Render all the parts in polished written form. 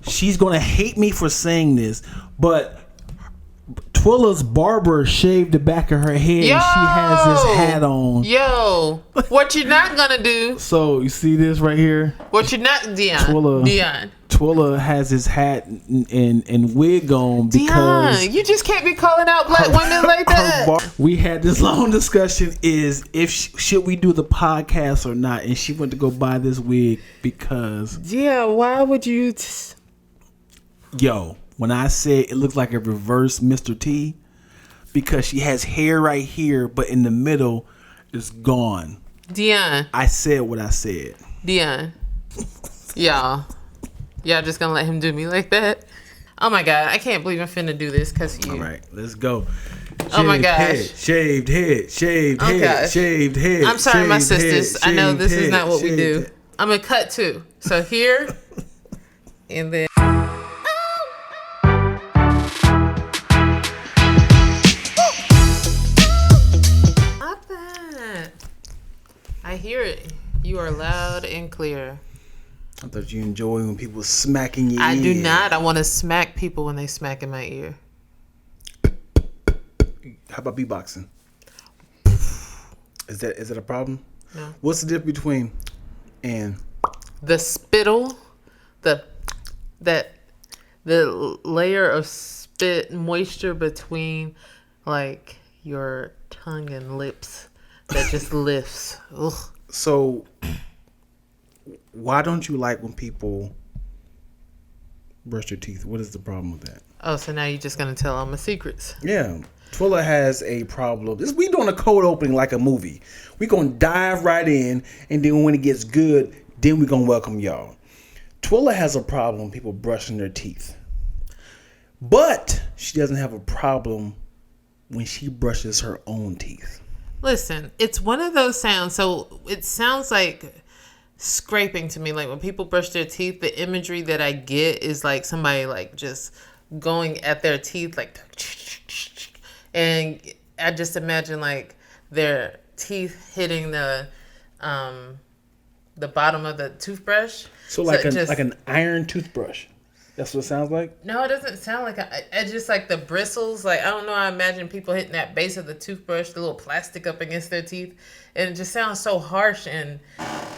she's gonna hate me for saying this, but Twilla's barber shaved the back of her head. Yo, and she has this hat on. Yo, what you're not gonna do? So you see this right here? What you're not, Dion? Dion. Twilla has his hat and wig on because Dion, you just can't be calling out black women like that. We had this long discussion: is if should we do the podcast or not? And she went to go buy this wig because why would you? Yo, when I said it looks like a reverse Mr. T, because she has hair right here, but in the middle is gone. Dion, I said what I said. Dion, y'all just gonna let him do me like that? Oh my God, I can't believe I'm finna do this because of you. All right, let's go. Oh my gosh. Shaved head, shaved head, shaved head. I'm sorry, my sisters. I know this is not what we do. I'm gonna cut too. So here, and then. Not that. I hear it. You are loud and clear. I thought you enjoy when people smacking your ear. I do not. I want to smack people when they smack in my ear. How about beatboxing? Is that a problem? No. What's the difference between and the spittle, the layer of spit moisture between like your tongue and lips that just lifts. Ugh. So why don't you like when people brush their teeth? What is the problem with that? Oh, so now you're just gonna tell all my secrets? Yeah. Twilla has a problem. We doing a cold opening like a movie. We gonna dive right in, and then when it gets good, then we gonna welcome y'all. Twilla has a problem with people brushing their teeth, but she doesn't have a problem when she brushes her own teeth. Listen, it's one of those sounds. So it sounds like scraping to me. Like when people brush their teeth, the imagery that I get is like somebody like just going at their teeth like. And I just imagine like their teeth hitting the bottom of the toothbrush. So like an iron toothbrush. That's what it sounds like? No, it doesn't sound like it's just like the bristles. Like, I don't know. I imagine people hitting that base of the toothbrush, the little plastic up against their teeth. And it just sounds so harsh and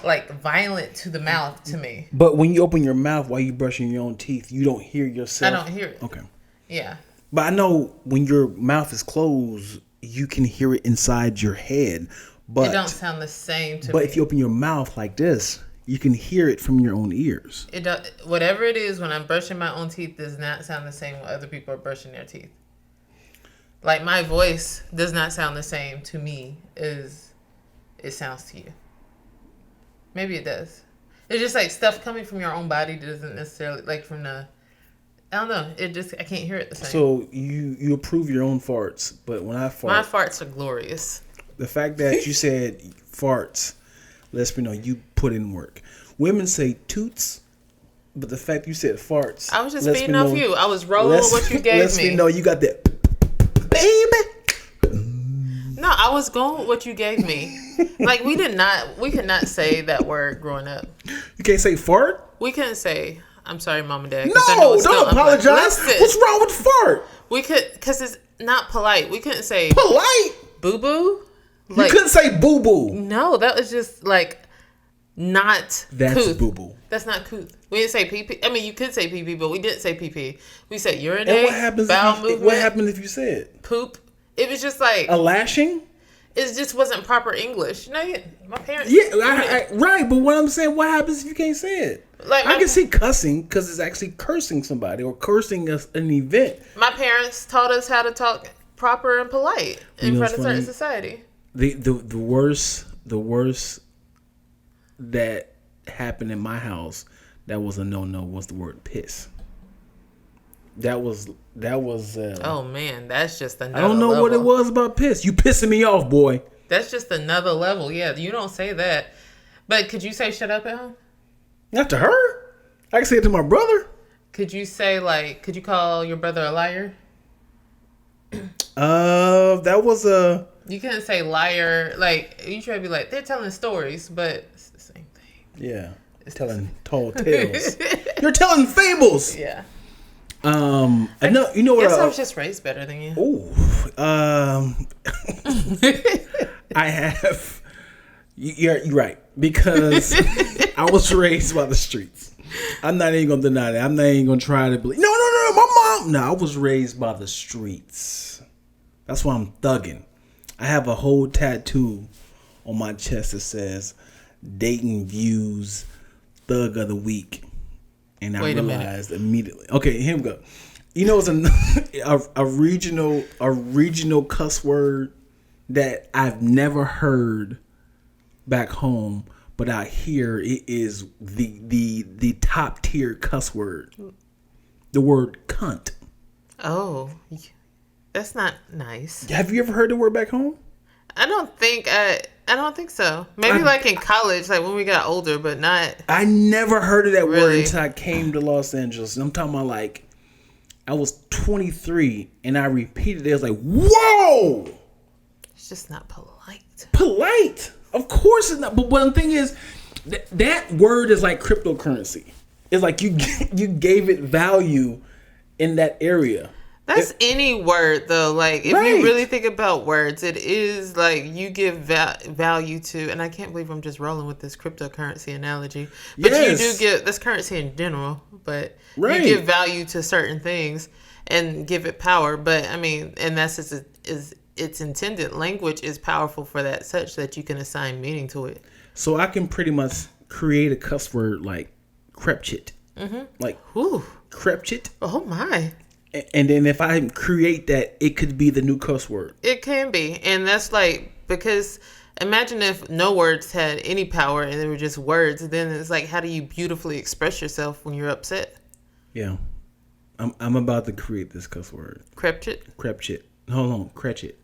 like violent to the mouth to me. But when you open your mouth while you brushing your own teeth, you don't hear yourself. I don't hear it. Okay. Yeah. But I know when your mouth is closed, you can hear it inside your head. But it don't sound the same to me. But if you open your mouth like this, you can hear it from your own ears. It does, whatever it is, when I'm brushing my own teeth, does not sound the same when other people are brushing their teeth. Like my voice does not sound the same to me as it sounds to you. Maybe it does. It's just like stuff coming from your own body doesn't necessarily like from the. I don't know. It just I can't hear it the same. So you approve your own farts, but when I fart, my farts are glorious. The fact that you said farts lets me know you put in work. Women say toots, but the fact you said farts. I was just feeding off you. I was rolling with what you gave me. Lets me know you got that, baby. No, I was going with what you gave me. Like we could not say that word growing up. You can't say fart? We couldn't say. I'm sorry, Mom and Dad. No, don't apologize. What's wrong with fart? We could, because it's not polite. We couldn't say polite. Boo boo. Like, you couldn't say boo boo. No, that was just like not. That's boo boo. That's not couth. We didn't say pee pee. I mean, you could say pee pee, but we didn't say pee pee. We said urinate. And what happens? What happened if you said poop? It was just like a lashing. It just wasn't proper English. You know, my parents. Yeah, right. But what I'm saying, what happens if you can't say it? Like I can see cussing because it's actually cursing somebody or cursing an event. My parents taught us how to talk proper and polite in front of certain society. The worst that happened in my house that was a no was the word piss. That was. Oh man, that's just another. I don't know level. what it was about piss. You pissing me off, boy. That's just another level. Yeah, you don't say that. But could you say shut up at home? Not to her. I can say it to my brother. Could you say could you call your brother a liar? That was a. You couldn't say liar. Like you try to be like they're telling stories, but it's the same thing. Yeah. telling tall tales. You're telling fables. Yeah. I know. You know what? Guess I was just raised better than you. I have. You're right, because I was raised by the streets. I'm not even gonna deny that. I'm not even gonna try to believe. No, my mom. No, I was raised by the streets. That's why I'm thugging. I have a whole tattoo on my chest that says Dayton Views Thug of the Week. And I realized immediately. Okay, here we go. You know, it's a regional cuss word that I've never heard back home, but out here it is the top tier cuss word. The word cunt. Oh, that's not nice. Have you ever heard the word back home? I don't think so. Maybe like in college, like when we got older, but not. I never heard of that really. word until I came to Los Angeles. And I'm talking about like, I was 23 and I repeated it. I was like, whoa! It's just not polite. Polite? Of course it's not. But the thing is, that word is like cryptocurrency. It's like you gave it value in that area. That's any word though. Like if you really think about words, it is like you give value to, and I can't believe I'm just rolling with this cryptocurrency analogy. But you do give, that's currency in general, but you give value to certain things and give it power. But I mean, and that's its intended. Language is powerful for that, such that you can assign meaning to it. So I can pretty much create a cuss word like crepchit. Like crepchit. Oh my. And then if I create that, it could be the new cuss word. It can be. And that's like, because imagine if no words had any power and they were just words. Then it's like, how do you beautifully express yourself when you're upset? Yeah. I'm about to create this cuss word. Crepchit? Hold on. Cretchit.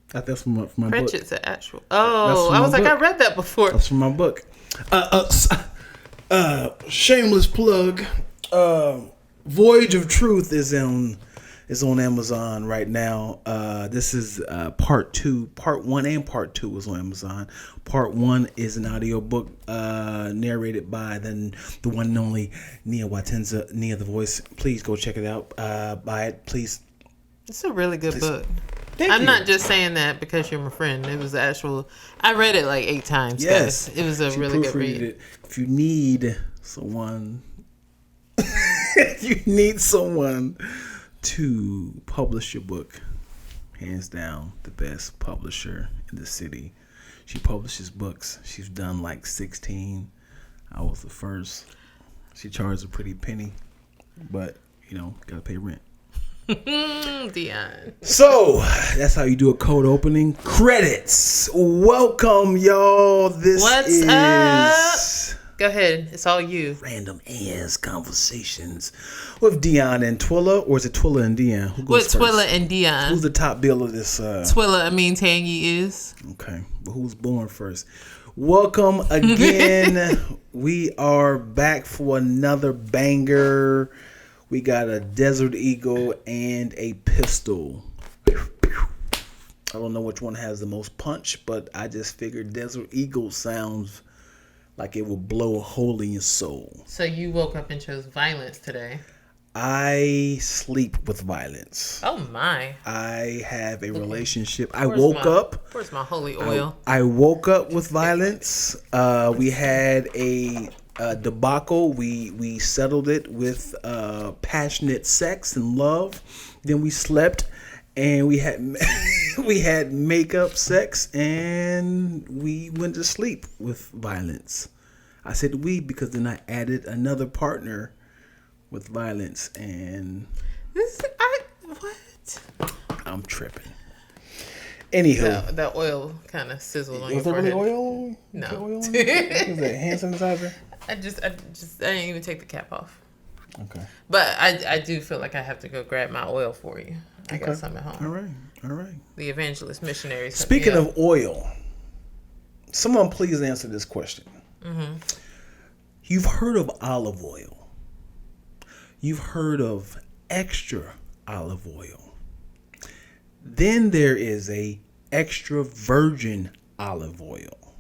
That's from my book. Cretchit's an actual. Oh, I was like, I read that before. That's from my book. Shameless plug. Voyage of Truth is on Amazon right now. This is part 2. Part 1 and part 2 is on Amazon. Part 1 is an audiobook narrated by the one and only Nia Watenza, Nia the Voice. Please go check it out. Buy it, please. It's a really good book. I'm not just saying that because you're my friend. It was actual. I read it like 8 times. Yes, guys. It was a really good read. If you need someone. If you need someone to publish your book, hands down the best publisher in the city. She publishes books. She's done like 16. I was the first. She charged a pretty penny, but gotta pay rent. Dion. So that's how you do a cold opening. Credits. Welcome, y'all. What's up? Go ahead. It's all you. Random ass conversations with Dion and Twilla, or is it Twilla and Dion? Who goes first? Twilla and Dion. Who's the top bill of this? Twilla, Tangy is. Okay, but who's born first? Welcome again. We are back for another banger. We got a Desert Eagle and a pistol. I don't know which one has the most punch, but I just figured Desert Eagle sounds like it will blow a hole in your soul. So you woke up and chose violence today. I sleep with violence. Oh my. I have a relationship. Where's my holy oil? I woke up with violence. We had a debacle. We settled it with passionate sex and love. Then we slept and we had makeup sex, and we went to sleep with violence. I said we because then I added another partner with violence, and what? I'm tripping. Anywho, that oil kind of sizzled on your forehead. Was forehead. Really oil? No. Oil on it? Was that hand sanitizer? I didn't even take the cap off. Okay. But I do feel like I have to go grab my oil for you. I got some at home. All right. The evangelist missionaries. Speaking of oil, someone please answer this question. Mm-hmm. You've heard of olive oil. You've heard of extra olive oil. Then there is a extra virgin olive oil.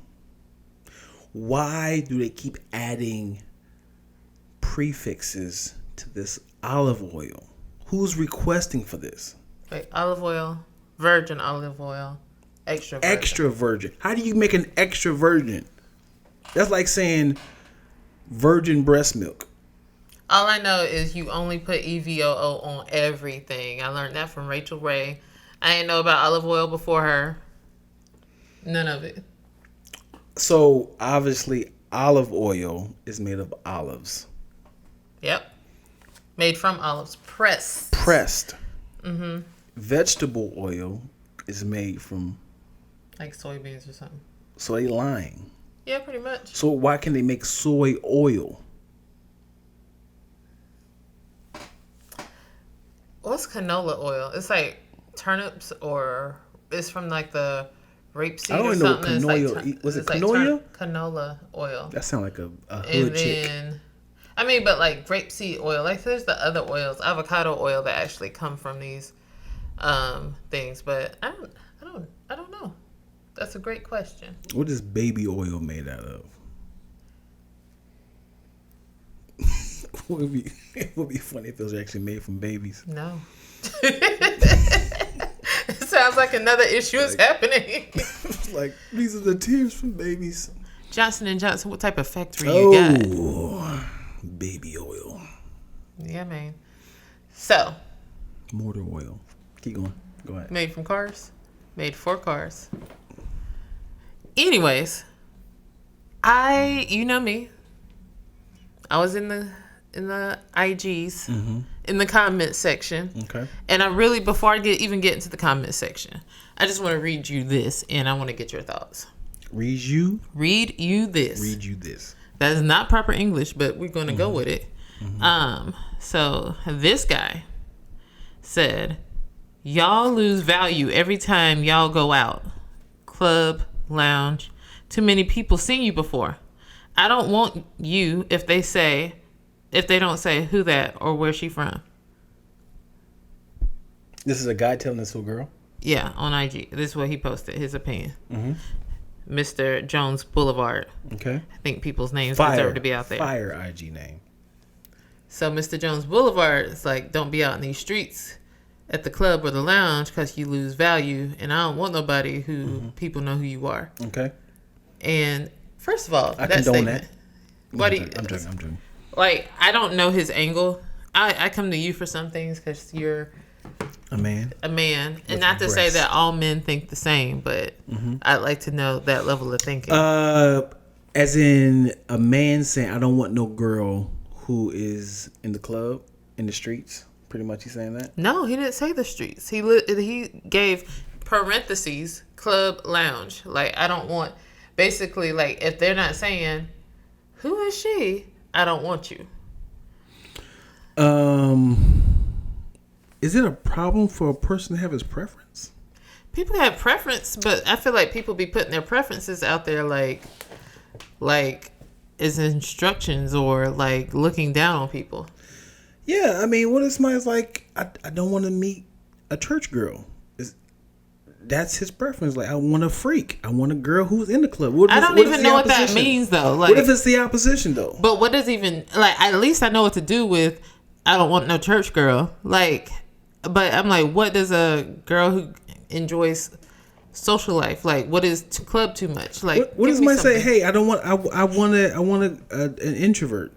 Why do they keep adding prefixes to this olive oil? Who's requesting for this? Wait, olive oil, virgin olive oil, extra virgin. Extra virgin. How do you make an extra virgin? That's like saying virgin breast milk. All I know is you only put EVOO on everything. I learned that from Rachel Ray. I didn't know about olive oil before her. None of it. So obviously olive oil is made of olives. Yep. Made from olives. Pressed. Mm-hmm. Vegetable oil is made from like soybeans or something. soy lime. Yeah, pretty much. So why can they make soy oil? What's canola oil? It's like turnips, or it's from like the rapeseed I don't or even know what something. canola. Was it it's like canola? Canola oil. That sounds like a And hood chick. then, I mean, but like grapeseed oil. Like there's the other oils, avocado oil that actually come from these things. But I don't know. That's a great question. What is baby oil made out of? It would be funny if it was actually made from babies. No. It sounds like another issue is happening. Like, these are the tears from babies. Johnson & Johnson, what type of factory you got? Oh, baby oil. Yeah, man. So. Motor oil. Keep going. Go ahead. Made from cars. Made for cars. Anyways, you know me. I was in the IGs, in the comment section. Okay. And I really, before I even get into the comment section, I just want to read you this, and I want to get your thoughts. Read you this. That is not proper English, but we're going to go with it. So this guy said, y'all lose value every time y'all go out. Club, lounge. Too many people seen you before. I don't want you if they don't say who that or where she from. This is a guy telling this to a girl? Yeah, on IG. This is what he posted, his opinion. Mr. Jones Boulevard. Okay. I think people's names deserve to be out there. Fire IG name. So Mr. Jones Boulevard is like, don't be out in these streets at the club or the lounge because you lose value. And I don't want nobody who people know who you are. Okay. And first of all, I that condone statement. that. I'm joking. Like, I don't know his angle. I come to you for some things because you're a man. And not to say that all men think the same, but I'd like to know that level of thinking. As in a man saying, I don't want no girl who is in the club, in the streets. Pretty much he's saying that? No, he didn't say the streets. He gave parentheses, club, lounge. Like, I don't want, basically, like, if they're not saying, who is she? I don't want you. Is it a problem for a person to have his preference? People have preference, but I feel like people be putting their preferences out there like as instructions or like looking down on people. Yeah, I mean, what if somebody's like, I don't want to meet a church girl? That's his preference. Like, I want a freak. I want a girl who's in the club. I don't even know what that means, though. Like, what if it's the opposition, though? But what does even, like, at least I know what to do with, I don't want no church girl. Like, but I'm like, what does a girl who enjoys social life, like, what is club too much? Like, what does somebody say? Hey, I want an introvert.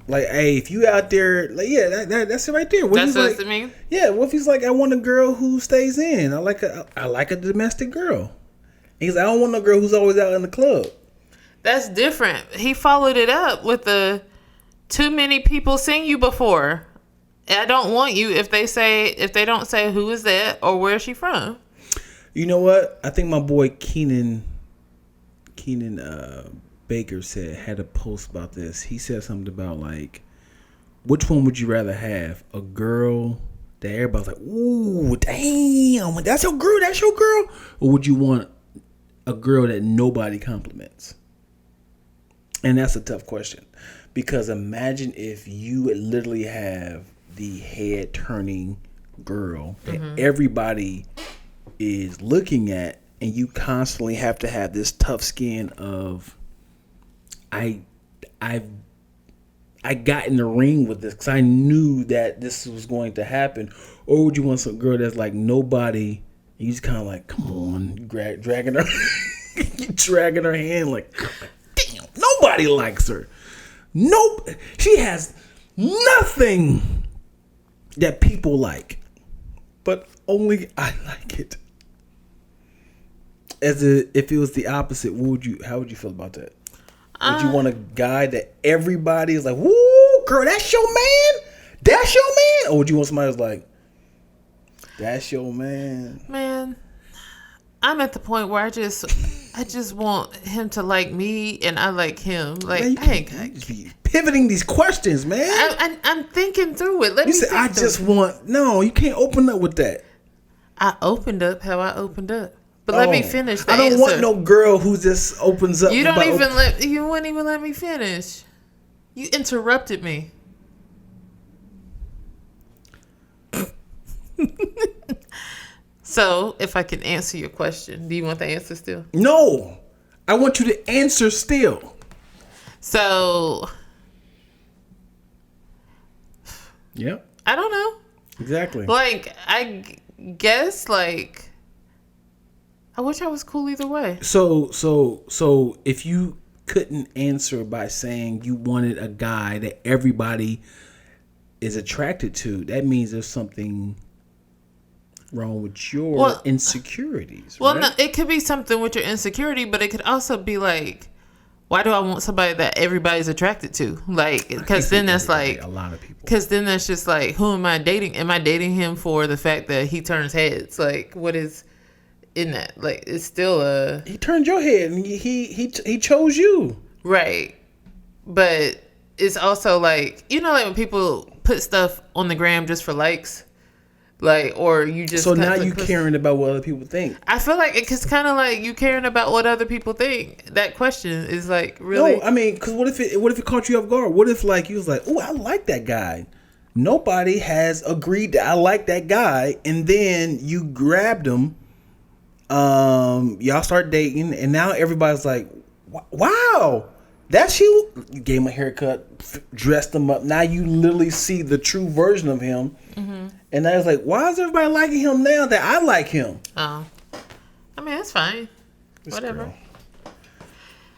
Like, hey, if you out there, like, yeah, that's it right there. That's what it means? Yeah, what if he's like, I want a girl who stays in. I like a domestic girl. And he's like, I don't want no girl who's always out in the club. That's different. He followed it up with the too many people seen you before. I don't want you if they don't say who is that or where is she from. You know what? I think my boy Keenan Baker had a post about this. He said something about like, which one would you rather have? A girl that everybody's like, ooh, damn, that's your girl? Or would you want a girl that nobody compliments? And that's a tough question. Because imagine if you would literally have the head turning girl that everybody is looking at, and you constantly have to have this tough skin of I I got in the ring with this because I knew that this was going to happen? Or would you want some girl that's like nobody? You just kind of like, come on, dragging her, dragging her hand like, damn, nobody likes her. Nope, she has nothing that people like, but only I like it. If it was the opposite, how would you feel about that? Would you want a guy that everybody is like, woo, girl, that's your man? That's your man? Or would you want somebody who's like, that's your man? Man, I'm at the point where I just want him to like me and I like him. Like, man, I ain't be pivoting these questions, man. I'm thinking through it. You said, I just want, no, you can't open up with that. I opened up how I opened up. But let me finish the I don't answer. want no girl who just opens up. You wouldn't even let me finish. You interrupted me. So, if I can answer your question, do you want the answer still? No. I want you to answer still. So, Yep. I don't know. Exactly. Like, I guess, like, I wish I was cool either way. So if you couldn't answer by saying you wanted a guy that everybody is attracted to, that means there's something wrong with your insecurities. Well, right? no, it could be something with your insecurity, but it could also be like, why do I want somebody that everybody's attracted to? Like, because then that's like a lot of people. Because then that's just like, who am I dating? Am I dating him for the fact that he turns heads? Like, what is in that? Like, it's still he turned your head and he chose you, right? But it's also like, you know, like when people put stuff on the gram just for likes. Like, or you just... So now you caring about what other people think. I feel like it's kind of like you caring about what other people think. That question is like, really... No, I mean, because what if it caught you off guard? What if like you was like, oh, I like that guy. Nobody has agreed that I like that guy. And then you grabbed him. Y'all start dating. And now everybody's like, wow, that's you. You gave him a haircut, dressed him up. Now you literally see the true version of him. Mm-hmm. And I was like, why is everybody liking him now that I like him? Oh. I mean, it's fine. Whatever. Girl.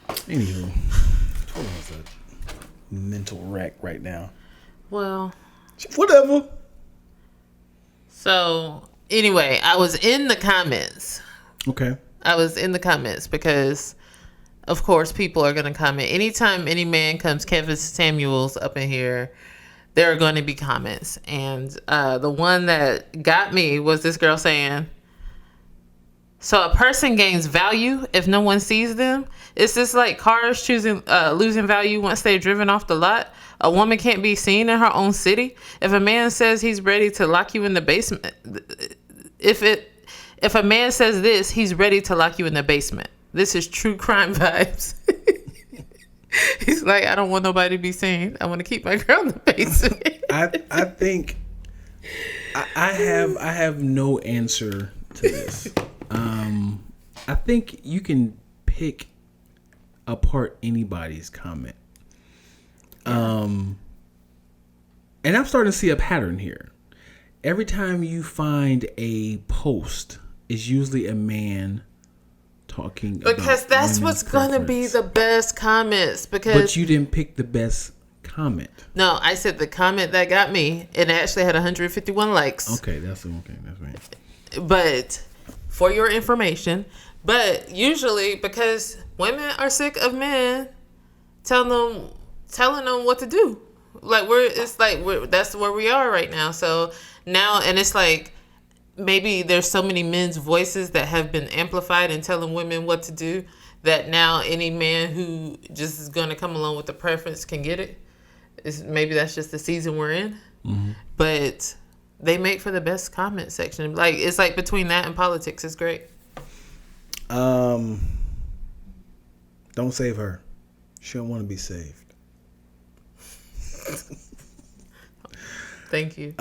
Anywho, Twilla's a mental wreck right now. Well. Whatever. So, anyway, I was in the comments. Okay. I was in the comments because, of course, people are going to comment. Anytime any man comes, Kevin Samuels up in here, there are going to be comments. And the one that got me was this girl saying, so a person gains value if no one sees them. It's just like cars losing value once they're driven off the lot. A woman can't be seen in her own city. If a man says he's ready to lock you in the basement, if a man says this, he's ready to lock you in the basement. This is true crime vibes. He's like, I don't want nobody to be seen. I want to keep my girl in the basement. I think I have no answer to this. I think you can pick apart anybody's comment. And I'm starting to see a pattern here. Every time you find a post, it's usually a man talking because about that's what's going to be the best comments. But you didn't pick the best comment. No, I said the comment that got me, and it actually had 151 likes. Okay, that's right. But for your information, but usually because women are sick of men telling them what to do. Like that's where we are right now. So now, and it's like, maybe there's so many men's voices that have been amplified in telling women what to do that now any man who just is going to come along with the preference can get it. Maybe that's just the season we're in. Mm-hmm. But they make for the best comment section. Like, it's like between that and politics, it's great. Don't save her. She don't want to be saved. Thank you.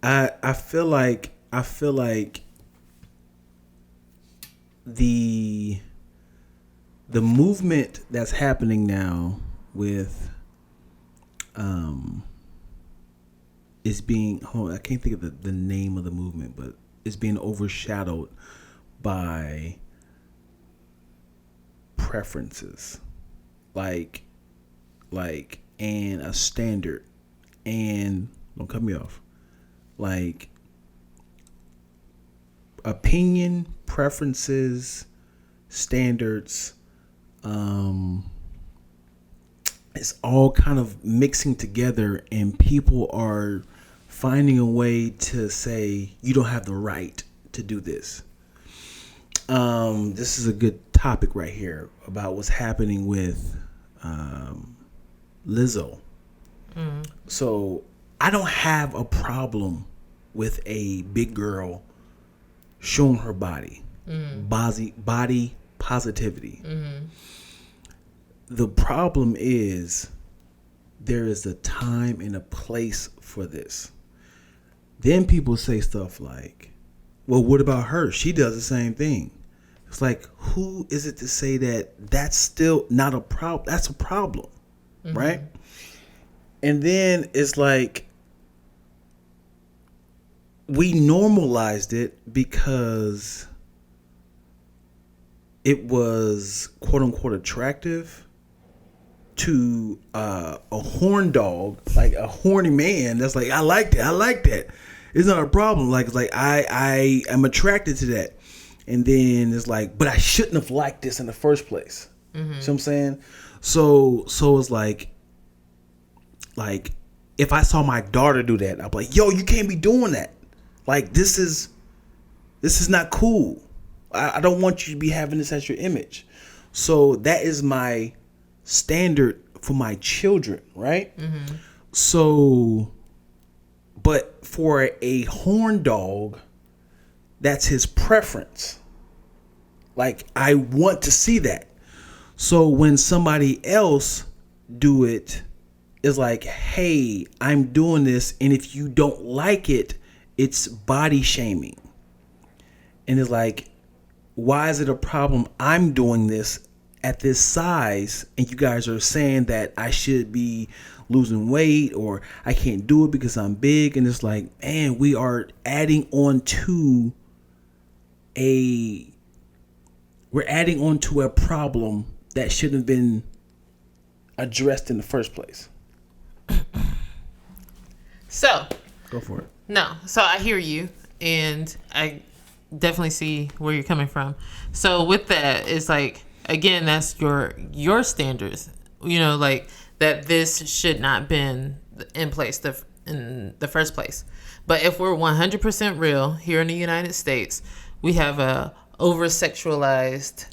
I feel like the movement that's happening now with is being, I can't think of the name of the movement, but it's being overshadowed by preferences, like and a standard, and don't cut me off, like opinion, preferences, standards, it's all kind of mixing together, and people are finding a way to say you don't have the right to do this. This is a good topic right here about what's happening with Lizzo. So I don't have a problem with a big girl showing her body, body positivity. The problem is there is a time and a place for this. Then people say stuff like, well, what about her? She does the same thing. It's like, who is it to say that that's still not a problem? That's a problem, right? And then it's like, we normalized it because it was quote unquote attractive to a horn dog, like a horny man that's like, I like that. It's not a problem. Like, it's like I am attracted to that. And then it's like, but I shouldn't have liked this in the first place. See what I'm saying? So it's like if I saw my daughter do that, I'd be like, yo, you can't be doing that. Like, this is not cool. I don't want you to be having this as your image. So that is my standard for my children, right? So, but for a horn dog, that's his preference. Like, I want to see that. So when somebody else do it, it's like, hey, I'm doing this, and if you don't like it, it's body shaming. And it's like, why is it a problem I'm doing this at this size, and you guys are saying that I should be losing weight, or I can't do it because I'm big? And it's like, man, we are adding on to a problem that shouldn't have been addressed in the first place. So Go for it. No, so I hear you, and I definitely see where you're coming from. So with that, it's like, again, that's your standards, like that this should not been in place in the first place. But if we're 100% real here in the United States, we have a oversexualized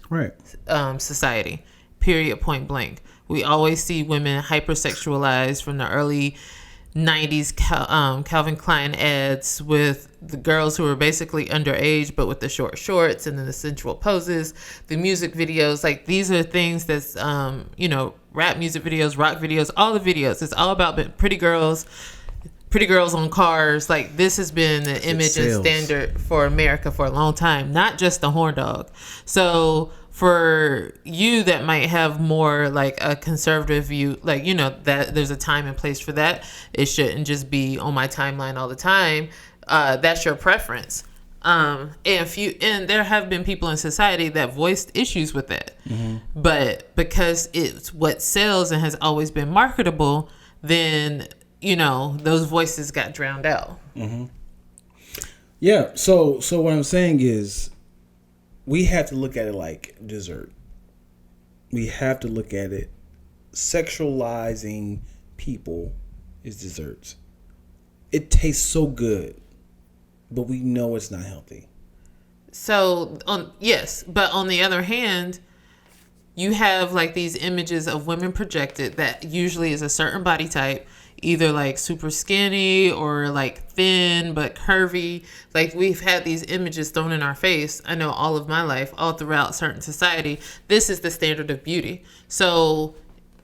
society, period, point blank. We always see women hypersexualized from the early 90s Calvin Klein ads with the girls who were basically underage but with the short shorts and then the sensual poses, the music videos. Like, these are things that's rap music videos, rock videos, all the videos. It's all about pretty girls on cars. Like, this has been the image and standard for America for a long time, not just the horn dog. So for you that might have more like a conservative view, like, that there's a time and place for that. It shouldn't just be on my timeline all the time. That's your preference. And there have been people in society that voiced issues with that. But because it's what sells and has always been marketable, then, those voices got drowned out. Yeah. So what I'm saying is, we have to look at it like dessert. We have to look at it, sexualizing people is desserts. It tastes so good, but we know it's not healthy. So, yes, but on the other hand, you have like these images of women projected that usually is a certain body type, either like super skinny or like thin but curvy. Like, we've had these images thrown in our face. I know all of my life, all throughout certain society, this is the standard of beauty. So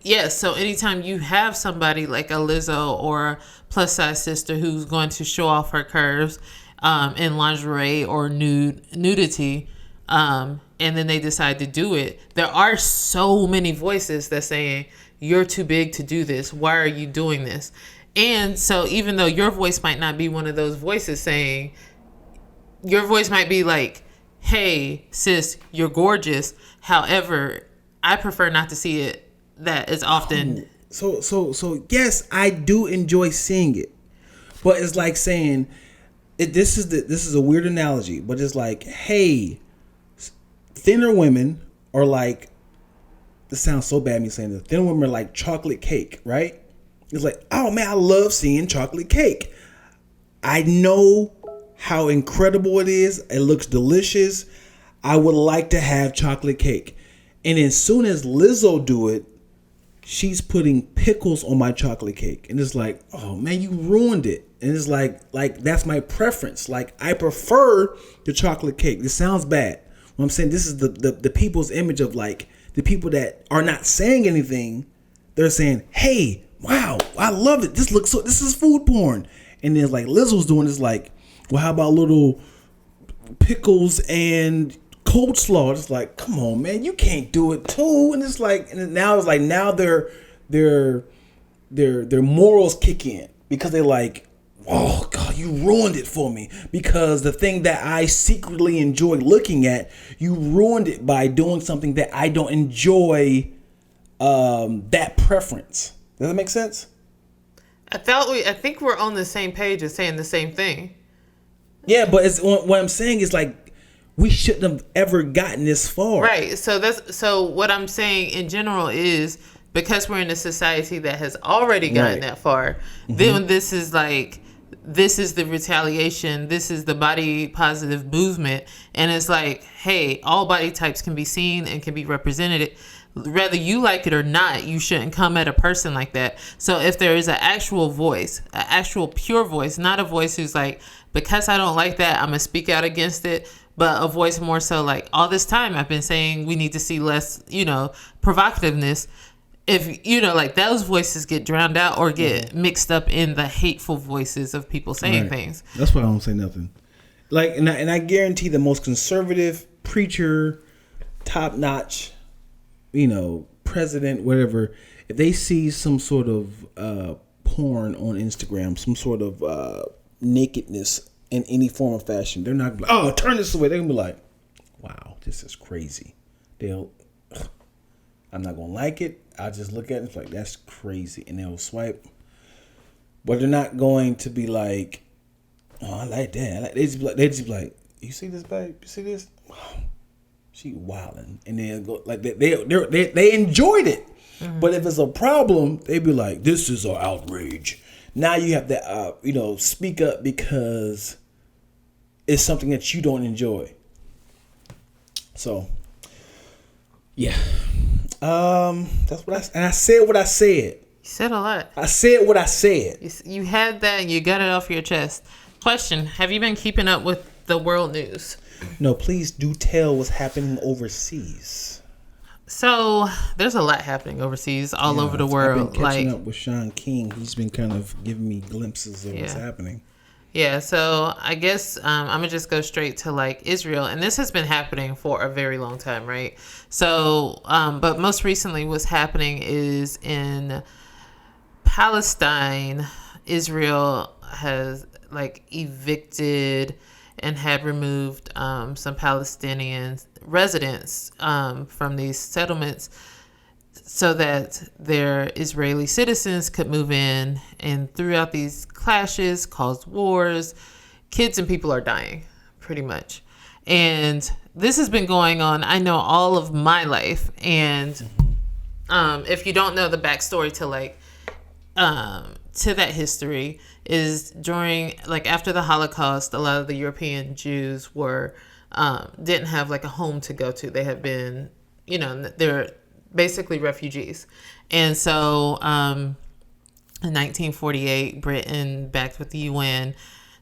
yes, so anytime you have somebody like a Lizzo or a plus size sister who's going to show off her curves in lingerie or nudity, and then they decide to do it, there are so many voices that saying you're too big to do this. Why are you doing this? And so even though your voice might not be one of those voices saying, your voice might be like, hey, sis, you're gorgeous. However, I prefer not to see it that as often. So yes, I do enjoy seeing it. But it's like saying, this is a weird analogy, but it's like, hey, thinner women are like, this sounds so bad me saying this, thinner women are like chocolate cake, right? It's like, oh man, I love seeing chocolate cake. I know how incredible it is. It looks delicious. I would like to have chocolate cake. And as soon as Lizzo do it, she's putting pickles on my chocolate cake. And it's like, oh man, you ruined it. And it's like that's my preference. Like, I prefer the chocolate cake. This sounds bad. What I'm saying, this is the people's image of like the people that are not saying anything. They're saying, hey, wow, I love it. This is food porn. And then like Lizzo's doing this like, well, how about little pickles and coleslaw? It's like, come on, man, you can't do it too. And it's like, now their morals kick in because they're like, oh God, you ruined it for me. Because the thing that I secretly enjoy looking at, you ruined it by doing something that I don't enjoy. That preference. Does that make sense? I think we're on the same page as saying the same thing. Yeah, but what I'm saying is like, we shouldn't have ever gotten this far. Right. So what I'm saying in general is, because we're in a society that has already gotten that far, then this is the retaliation. This is the body positive movement. And it's like, hey, all body types can be seen and can be represented. Whether you like it or not, you shouldn't come at a person like that. So if there is an actual voice, an actual pure voice, not a voice who's like, because I don't like that, I'm going to speak out against it, but a voice more so like, all this time I've been saying we need to see less, provocativeness. If, like those voices get drowned out or get mixed up in the hateful voices of people saying things. That's why I don't say nothing. Like, and I guarantee the most conservative preacher, top notch, president, whatever, if they see some sort of porn on Instagram, some sort of nakedness in any form or fashion, they're not gonna be like, oh, turn this away. They're gonna be like, wow, this is crazy. I'm not gonna like it. I'll just look at it, it's like, that's crazy, and they'll swipe. But they're not going to be like, oh, I like that. They just be like, you see this, babe? You see this? Wow. She wilding, and then go like they enjoyed it. Mm-hmm. But if it's a problem, they be like, "This is an outrage." Now you have to, speak up because it's something that you don't enjoy. So, yeah, that's what I said. What I said. You said a lot. I said what I said. You had that, and you got it off your chest. Question: have you been keeping up with the world news? No, please do tell what's happening overseas. So there's a lot happening overseas, all over the world. I've been catching up with Sean King. He's been kind of giving me glimpses of what's happening. Yeah, so I guess I'm gonna just go straight to like Israel, and this has been happening for a very long time, right? So, but most recently, what's happening is in Palestine, Israel has like evicted and had removed some Palestinian residents from these settlements so that their Israeli citizens could move in. And throughout these clashes, caused wars, kids and people are dying, pretty much. And this has been going on, I know, all of my life. And if you don't know the backstory to that history, is during, like, after the Holocaust, a lot of the European Jews didn't have like a home to go to. They had been, they're basically refugees. And so in 1948, Britain, backed with the UN,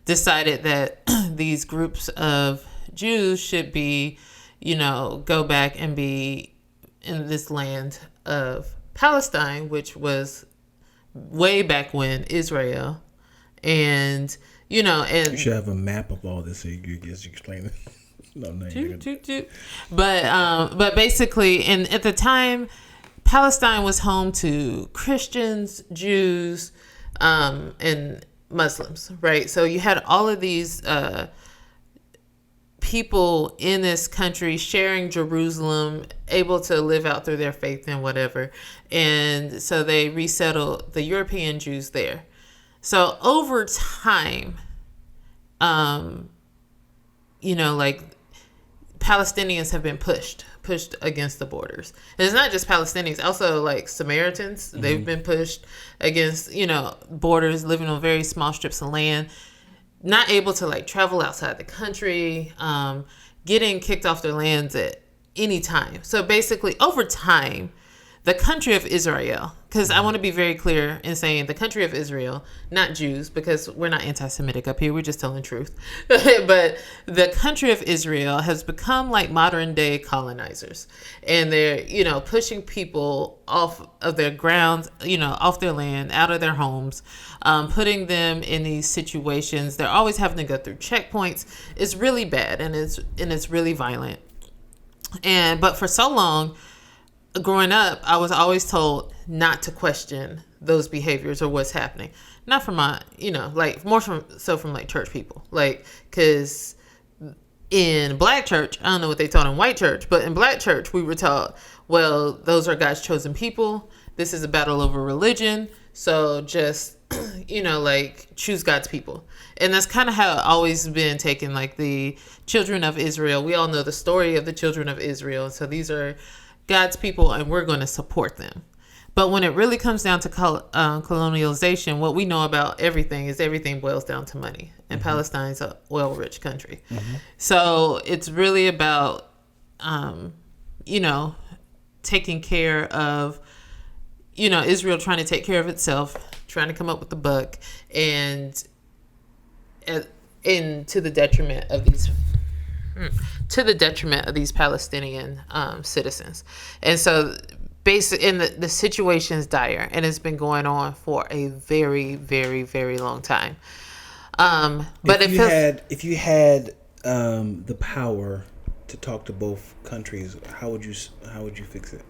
decided that these groups of Jews should be, go back and be in this land of Palestine, which was way back when Israel. And and you should have a map of all this so you explain it. No. But basically, and at the time, Palestine was home to Christians, Jews, and Muslims, right? So you had all of these people in this country sharing Jerusalem, able to live out through their faith and whatever. And so they resettled the European Jews there. So over time, like Palestinians have been pushed against the borders. And it's not just Palestinians, also like Samaritans. Mm-hmm. They've been pushed against, borders, living on very small strips of land, not able to like travel outside the country, getting kicked off their lands at any time. So basically over time, the country of Israel, because I want to be very clear in saying the country of Israel, not Jews, because we're not anti-Semitic up here. We're just telling the truth. But the country of Israel has become like modern day colonizers. And they're, pushing people off of their grounds, off their land, out of their homes, putting them in these situations. They're always having to go through checkpoints. It's really bad, and it's really violent. But for so long, growing up, I was always told not to question those behaviors or what's happening. Not from my, more from like church people. Like, because in black church, I don't know what they taught in white church, but in black church, we were taught, well, those are God's chosen people. This is a battle over religion. So just, choose God's people. And that's kind of how it always been taken, like the children of Israel. We all know the story of the children of Israel. So these are God's people, and we're going to support them. But when it really comes down to colonialization, what we know about everything is everything boils down to money. And mm-hmm. Palestine's a oil-rich country. Mm-hmm. So it's really about, taking care of, Israel trying to take care of itself, trying to come up with the buck, and to the detriment of these Palestinian citizens. And so basically, the situation's dire, and it's been going on for a very, very, very long time. But if you had the power to talk to both countries, how would you fix it?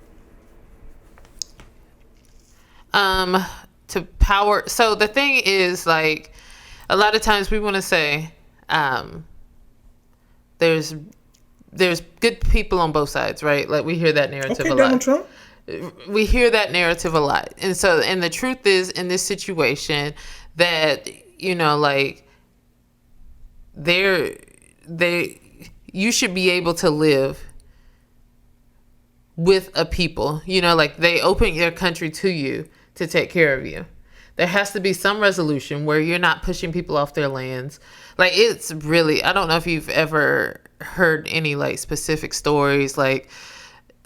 To power. So the thing is, like, a lot of times we want to say, there's good people on both sides, right? Like, we hear that narrative a lot. Donald Trump. We hear that narrative a lot. And the truth is, in this situation, that, you should be able to live with a people, like they open their country to you to take care of you. There has to be some resolution where you're not pushing people off their lands. Like, it's really, I don't know if you've ever heard any like specific stories. Like,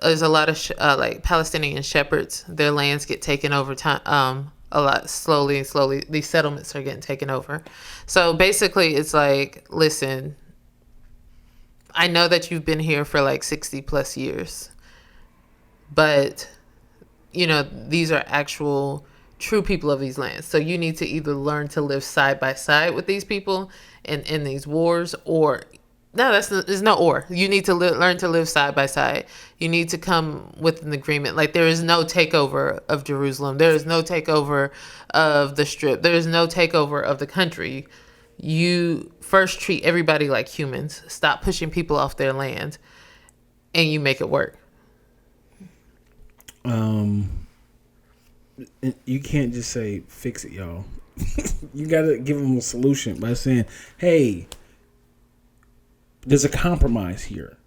there's a lot of like Palestinian shepherds, their lands get taken over time, a lot slowly. These settlements are getting taken over. So basically it's like, listen, I know that you've been here for like 60 plus years, but these are actual true people of these lands. So you need to either learn to live side by side with these people in these wars, or there's no or. You need to learn to live side by side. You need to come with an agreement. Like, there is no takeover of Jerusalem. There is no takeover of the Strip. There is no takeover of the country. You first treat everybody like humans. Stop pushing people off their land, and you make it work. You can't just say, fix it, y'all. You got to give them a solution by saying, hey, there's a compromise here.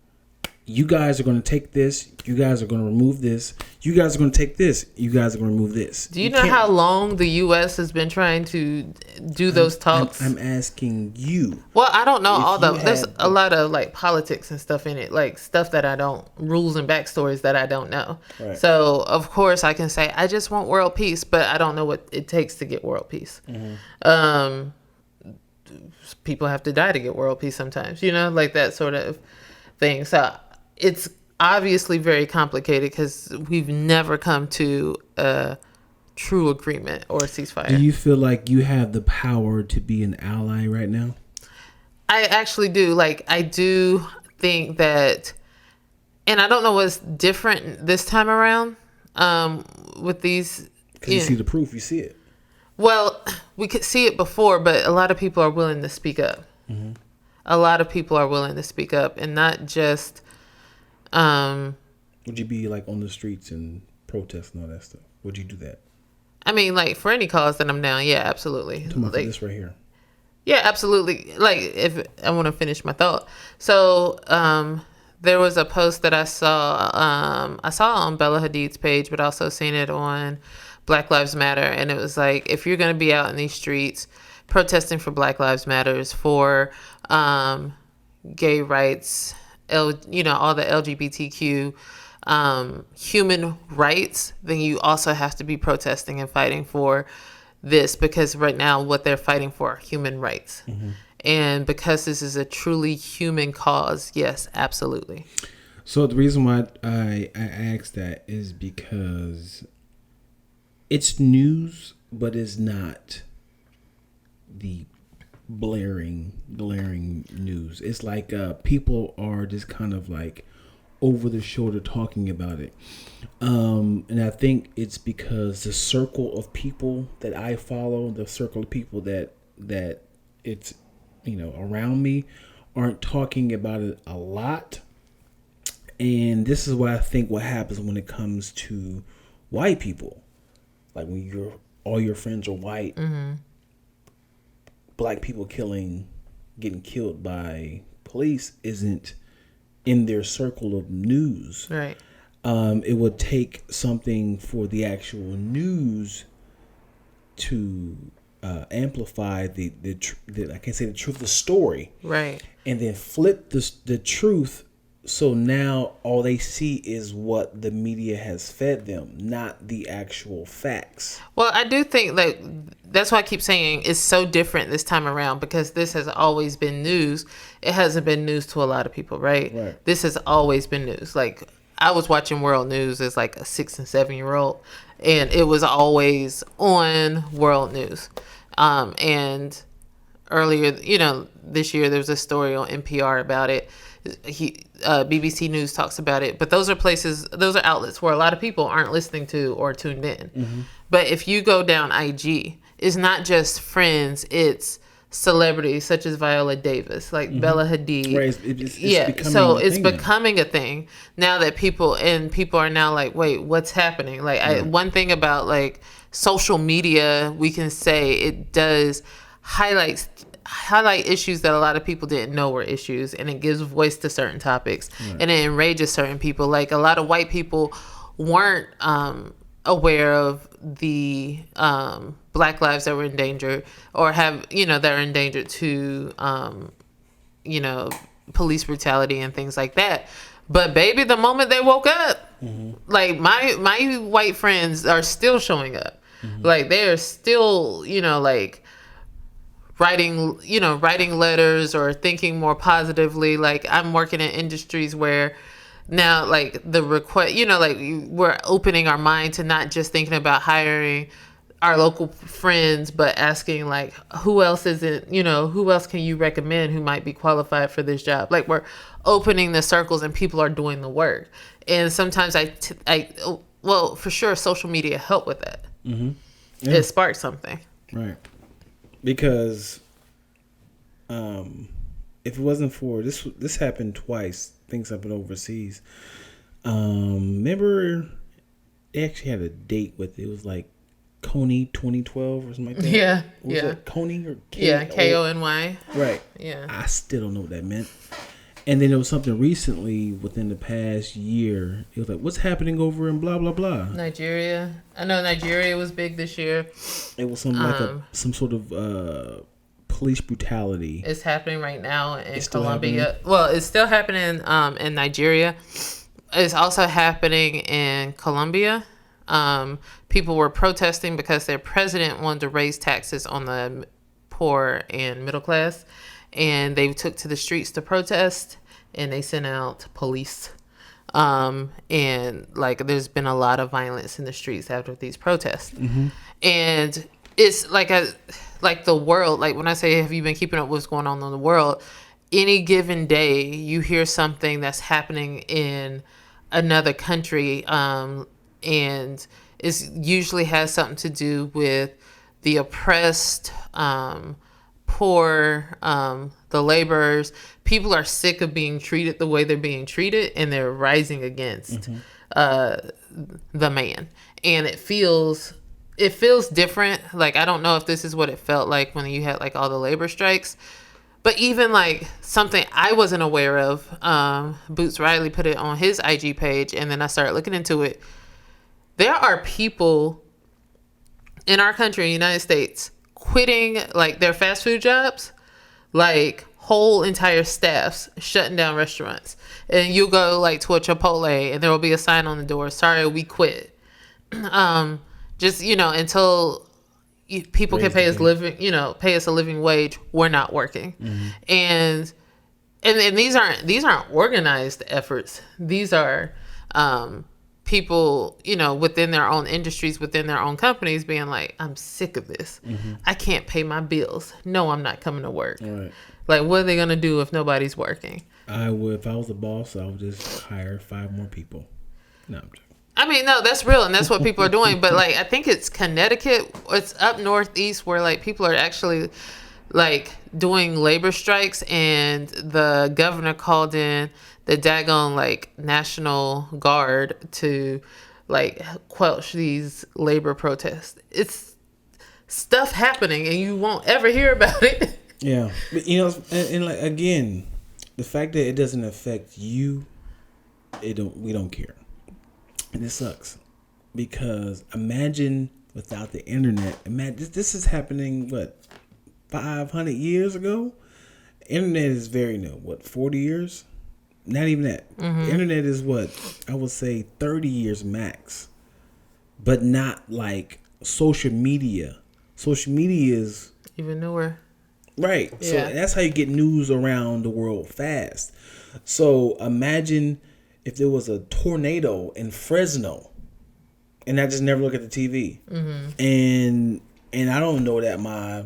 You guys are going to take this. You guys are going to remove this. You guys are going to take this. You guys are going to remove this. Do you know how long the U.S. has been trying to do those talks? I'm asking you. Well, I don't know there's a lot of like politics and stuff in it, like stuff that I don't, rules and backstories that I don't know. Right. So of course I can say, I just want world peace, but I don't know what it takes to get world peace. Mm-hmm. People have to die to get world peace sometimes, like that sort of thing. So it's obviously very complicated because we've never come to a true agreement or a ceasefire. Do you feel like you have the power to be an ally right now? I actually do. Like, I do think that, and I don't know what's different this time around. with these. Because you see the proof, you see it. Well, we could see it before, but a lot of people are willing to speak up. Mm-hmm. A lot of people are willing to speak up, and not just. Would you be like on the streets and protest and all that stuff? Would you do that? I mean, like for any cause that I'm down, yeah, absolutely. I'm talking about this right here. Yeah, absolutely. Like, if I want to finish my thought. So, there was a post that I saw on Bella Hadid's page, but also seen it on Black Lives Matter. And it was like, if you're going to be out in these streets protesting for Black Lives Matters, for gay rights, all the LGBTQ human rights, then you also have to be protesting and fighting for this, because right now what they're fighting for are human rights. Mm-hmm. And because this is a truly human cause, yes, absolutely. So the reason why I asked that is because it's news, but it's not the glaring news. It's like people are just kind of like over the shoulder talking about it. And I think it's because the circle of people that I follow, the circle of people that it's, around me, aren't talking about it a lot. And this is what I think what happens when it comes to white people. Like when all your friends are white, mm-hmm. Black people getting killed by police isn't in their circle of news. Right. It would take something for the actual news to amplify the I can't say the truth, the story. Right. And then flip the truth. So now all they see is what the media has fed them, not the actual facts. Well, I do think that's why I keep saying it's so different this time around, because this has always been news. It hasn't been news to a lot of people, right? Right. This has always been news. Like, I was watching world news as like a 6 and 7 year old, and it was always on world news. And earlier, this year there was a story on NPR about it. BBC News talks about it, but those are outlets where a lot of people aren't listening to or tuned in. Mm-hmm. But if you go down IG, it's not just friends, it's celebrities such as Viola Davis, like mm-hmm. Bella Hadid. Right. It's becoming a thing now that people are now like, wait, what's happening? Like, one thing about like social media, we can say it does highlight issues that a lot of people didn't know were issues, and it gives voice to certain topics, and it enrages certain people. Like, a lot of white people weren't aware of the Black lives that were endangered, or that are endangered to police brutality and things like that. But baby, the moment they woke up, mm-hmm. like my white friends are still showing up. Mm-hmm. Like, they are still writing letters or thinking more positively. Like, I'm working in industries where now, like, the request, we're opening our mind to not just thinking about hiring our local friends, but asking, like, who else can you recommend who might be qualified for this job? Like, we're opening the circles and people are doing the work. And sometimes well, for sure, social media helped with that. Mm-hmm. Yeah. It sparked something. Right. Because if it wasn't for this happened twice, things happened overseas. Remember, they actually had a date with it. It was like Coney 2012 or something like that. Yeah. Was it Coney or K? Yeah, Kony. Right. Yeah. I still don't know what that meant. And then there was something recently within the past year. It was like, what's happening over in blah, blah, blah. Nigeria. I know Nigeria was big this year. It was some sort of police brutality. It's happening right now in Colombia. Well, it's still happening in Nigeria. It's also happening in Colombia. People were protesting because their president wanted to raise taxes on the poor and middle class. And they took to the streets to protest, and they sent out police. And like, there's been a lot of violence in the streets after these protests. Mm-hmm. And it's like the world, like when I say, have you been keeping up with what's going on in the world? Any given day, you hear something that's happening in another country. and it usually has something to do with the oppressed, poor, the laborers. People are sick of being treated the way they're being treated, and they're rising against the man. And it feels different. Like, I don't know if this is what it felt like when you had like all the labor strikes, but even like something I wasn't aware of, Boots Riley put it on his IG page, and then I started looking into it. There are people in our country, in the United States, quitting like their fast food jobs, like whole entire staffs shutting down restaurants. And you go like to a Chipotle, and there will be a sign on the door, "Sorry, we quit." Just, until people can pay us pay us a living wage, we're not working. And these aren't organized efforts. These are people, within their own industries, within their own companies, being like, "I'm sick of this. I can't pay my bills. No, I'm not coming to work." Right. Like, what are they gonna do if nobody's working? If I was a boss, I would just hire 5 more people. No, I'm joking. I mean, no, that's real, and that's what people are doing. But like, I think it's Connecticut, it's up northeast, where like people are actually like doing labor strikes, and the governor called in the daggone like National Guard to like quench these labor protests. It's stuff happening, and you won't ever hear about it. Yeah, but and like again, the fact that it doesn't affect you, we don't care. And it sucks, because imagine without the internet. Imagine this is happening 500 years ago. Internet is very new. 40 years? Not even that. The internet is I would say 30 years max, but not like social media. Social media is even newer. Right. Yeah. So that's how you get news around the world fast. So imagine if there was a tornado in Fresno, and I just never look at the TV, and I don't know that my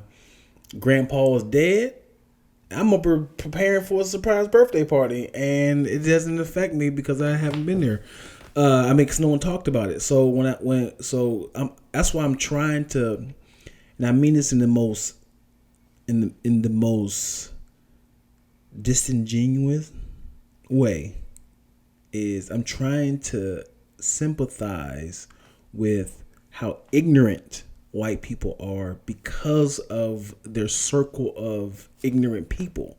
grandpa was dead. I'm up preparing for a surprise birthday party, and it doesn't affect me because I haven't been there. Because no one talked about it. So that's why I'm trying to, and I mean this in the most disingenuous way, is I'm trying to sympathize with how ignorant white people are because of their circle of ignorant people.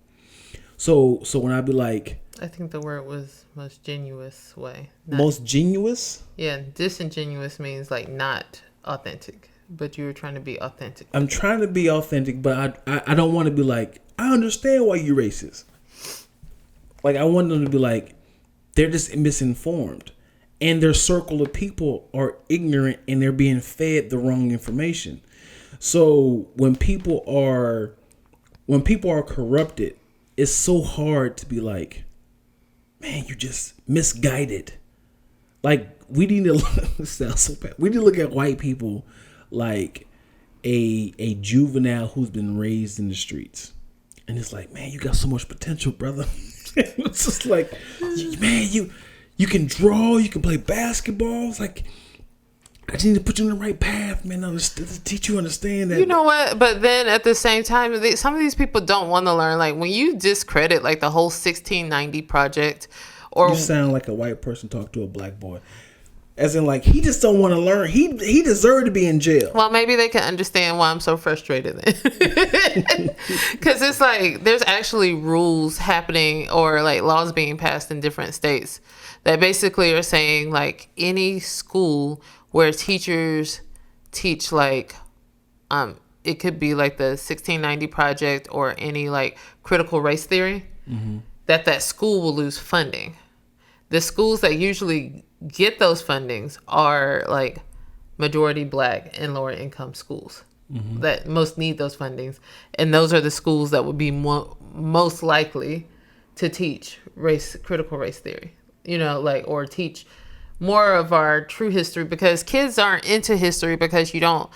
So when I be like, I think the word was most genuous way. Most genuous? Yeah, disingenuous means like not authentic, but you were trying to be authentic. I'm trying to be authentic, but I don't want to be like, I understand why you're racist. Like, I want them to be like, they're just misinformed, and their circle of people are ignorant, and they're being fed the wrong information. So when people are corrupted, it's so hard to be like, man, you just misguided. Like, we need to sound so bad. We need to look at white people like a juvenile who's been raised in the streets, and it's like, man, you got so much potential, brother. It's just like, man, you can draw, you can play basketball. It's like, I just need to put you on the right path, man. To teach you understand that. You know what? But then at the same time, some of these people don't want to learn. Like, when you discredit like the whole 1690 project, or you sound like a white person talk to a black boy. As in, like, he just don't want to learn. He deserved to be in jail. Well, maybe they can understand why I'm so frustrated then. Because it's like, there's actually rules happening, or like laws being passed in different states that basically are saying like any school where teachers teach like, it could be like the 1690 project or any like critical race theory, that school will lose funding. The schools that usually get those fundings are like majority black and lower income schools that most need those fundings, and those are the schools that would be most likely to teach critical race theory, or teach more of our true history, because kids aren't into history because you don't,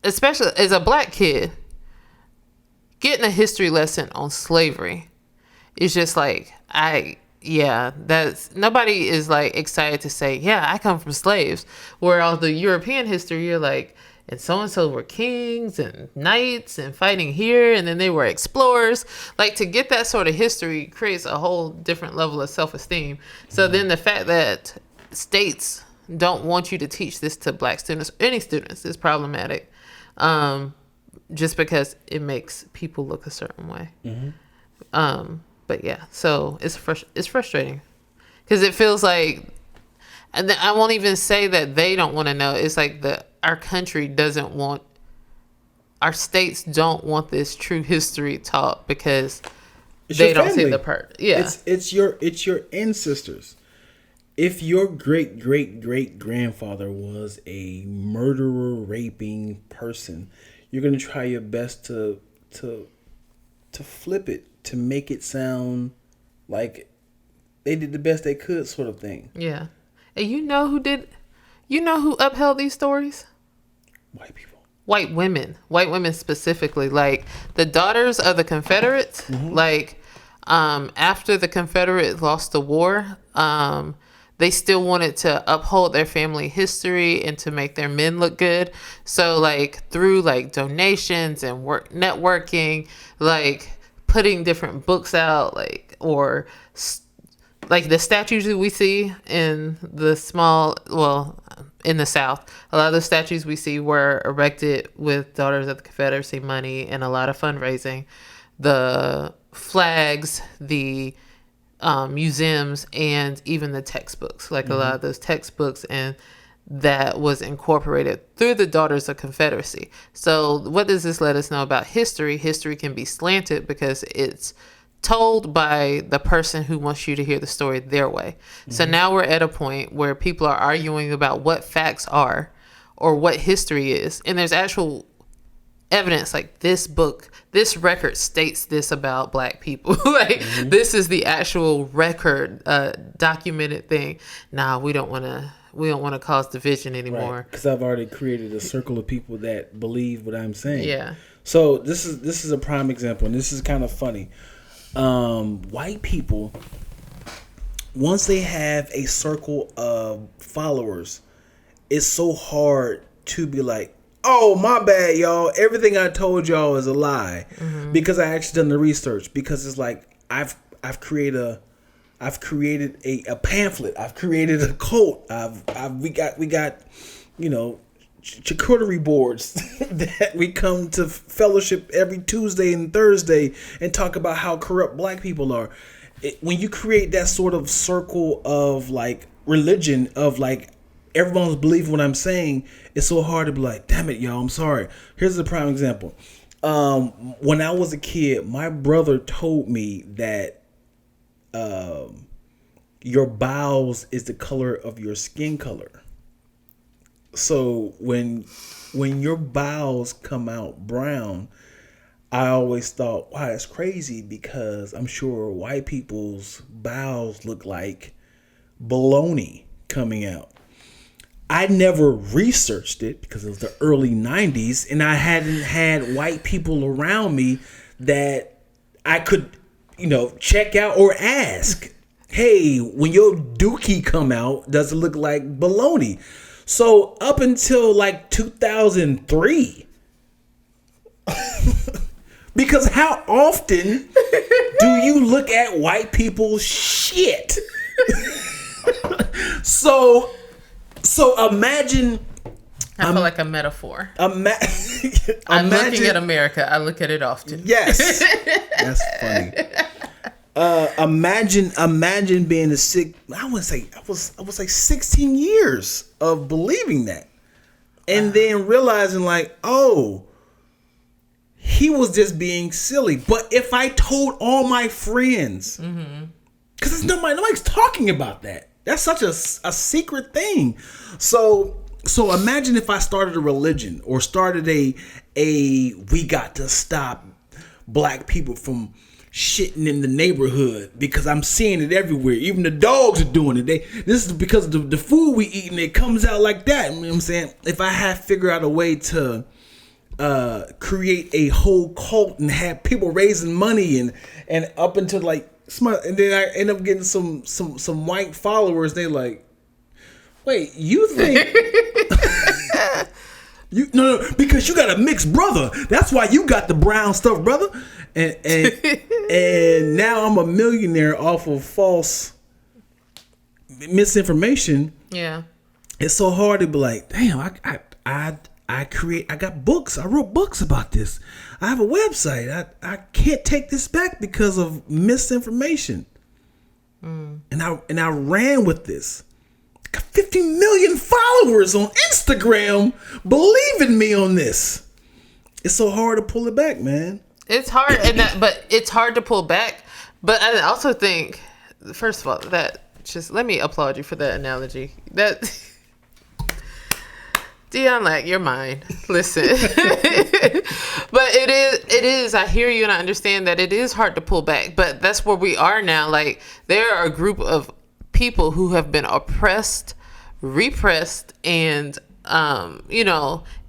especially as a black kid, getting a history lesson on slavery is just like, yeah, that's nobody is like excited to say, yeah, I come from slaves. Where all the European history, you're like, and so were kings and knights and fighting here, and then they were explorers. Like, to get that sort of history creates a whole different level of self-esteem. So then the fact that states don't want you to teach this to black students, any students, is problematic. Just because it makes people look a certain way. But yeah, so it's frustrating because it feels like, and I won't even say that they don't want to know. It's like our country doesn't want, our states don't want this true history taught because they don't see the part. Yeah, it's your ancestors. If your great grandfather was a murderer, raping person, you're gonna try your best to flip it, to make it sound like they did the best they could, sort of thing. Yeah. And you know who upheld these stories? White people. White women specifically, like the daughters of the Confederates. Like, after the Confederates lost the war, they still wanted to uphold their family history and to make their men look good. So like through like donations and networking, like putting different books out, like, or like the statues that we see in the in the South, a lot of the statues we see were erected with Daughters of the Confederacy money and a lot of fundraising. The flags, the museums, and even the textbooks, like a lot of those textbooks, and that was incorporated through the Daughters of Confederacy. So what does this let us know about history? History can be slanted because it's told by the person who wants you to hear the story their way. So now we're at a point where people are arguing about what facts are or what history is, and there's actual evidence, like this record states this about black people. Like this is the actual record, documented thing. Nah, we don't want to cause division anymore. Because I've already created a circle of people that believe what I'm saying. Yeah. So this is a prime example, and this is kind of funny. White people, once they have a circle of followers, it's so hard to be like, oh, my bad, y'all, everything I told y'all is a lie, because I actually done the research. Because it's like I've created a pamphlet, I've created a cult, we got charcuterie boards that we come to fellowship every Tuesday and Thursday and talk about how corrupt black people are. When you create that sort of circle of like religion, of like everyone's believing what I'm saying, it's so hard to be like, damn it, y'all, I'm sorry. Here's a prime example. When I was a kid, my brother told me that your bowels is the color of your skin color. So when your bowels come out brown, I always thought, wow, that's crazy, because I'm sure white people's bowels look like bologna coming out. I never researched it because it was the early 90s and I hadn't had white people around me that I could, check out or ask, hey, when your dookie come out, does it look like bologna? So up until like 2003, because how often do you look at white people's shit? So imagine. I feel like a metaphor. I'm looking at America. I look at it often. Yes, that's funny. Imagine being I was like 16 years of believing that, and then realizing like, oh, he was just being silly. But if I told all my friends, because nobody's talking about that. That's such a secret thing. So imagine if I started a religion or started a we got to stop black people from shitting in the neighborhood, because I'm seeing it everywhere. Even the dogs are doing it. This is because of the food we eat, and it comes out like that. You know what I'm saying? If I had figured out a way to create a whole cult and have people raising money and up until like And then I end up getting some white followers. They like, wait, you think you no, because you got a mixed brother. That's why you got the brown stuff, brother. And now I'm a millionaire off of false misinformation. Yeah. It's so hard to be like, damn, I got books. I wrote books about this. I have a website. I can't take this back because of misinformation. And I ran with this. Got 50 million followers on Instagram believing me on this. It's so hard to pull it back, man. It's hard, but it's hard to pull back. But I also think, first of all, let me applaud you for that analogy. That Dion, like, you're mine. Listen. But it is, I hear you and I understand that it is hard to pull back, but that's where we are now. Like, there are a group of people who have been oppressed, repressed, and,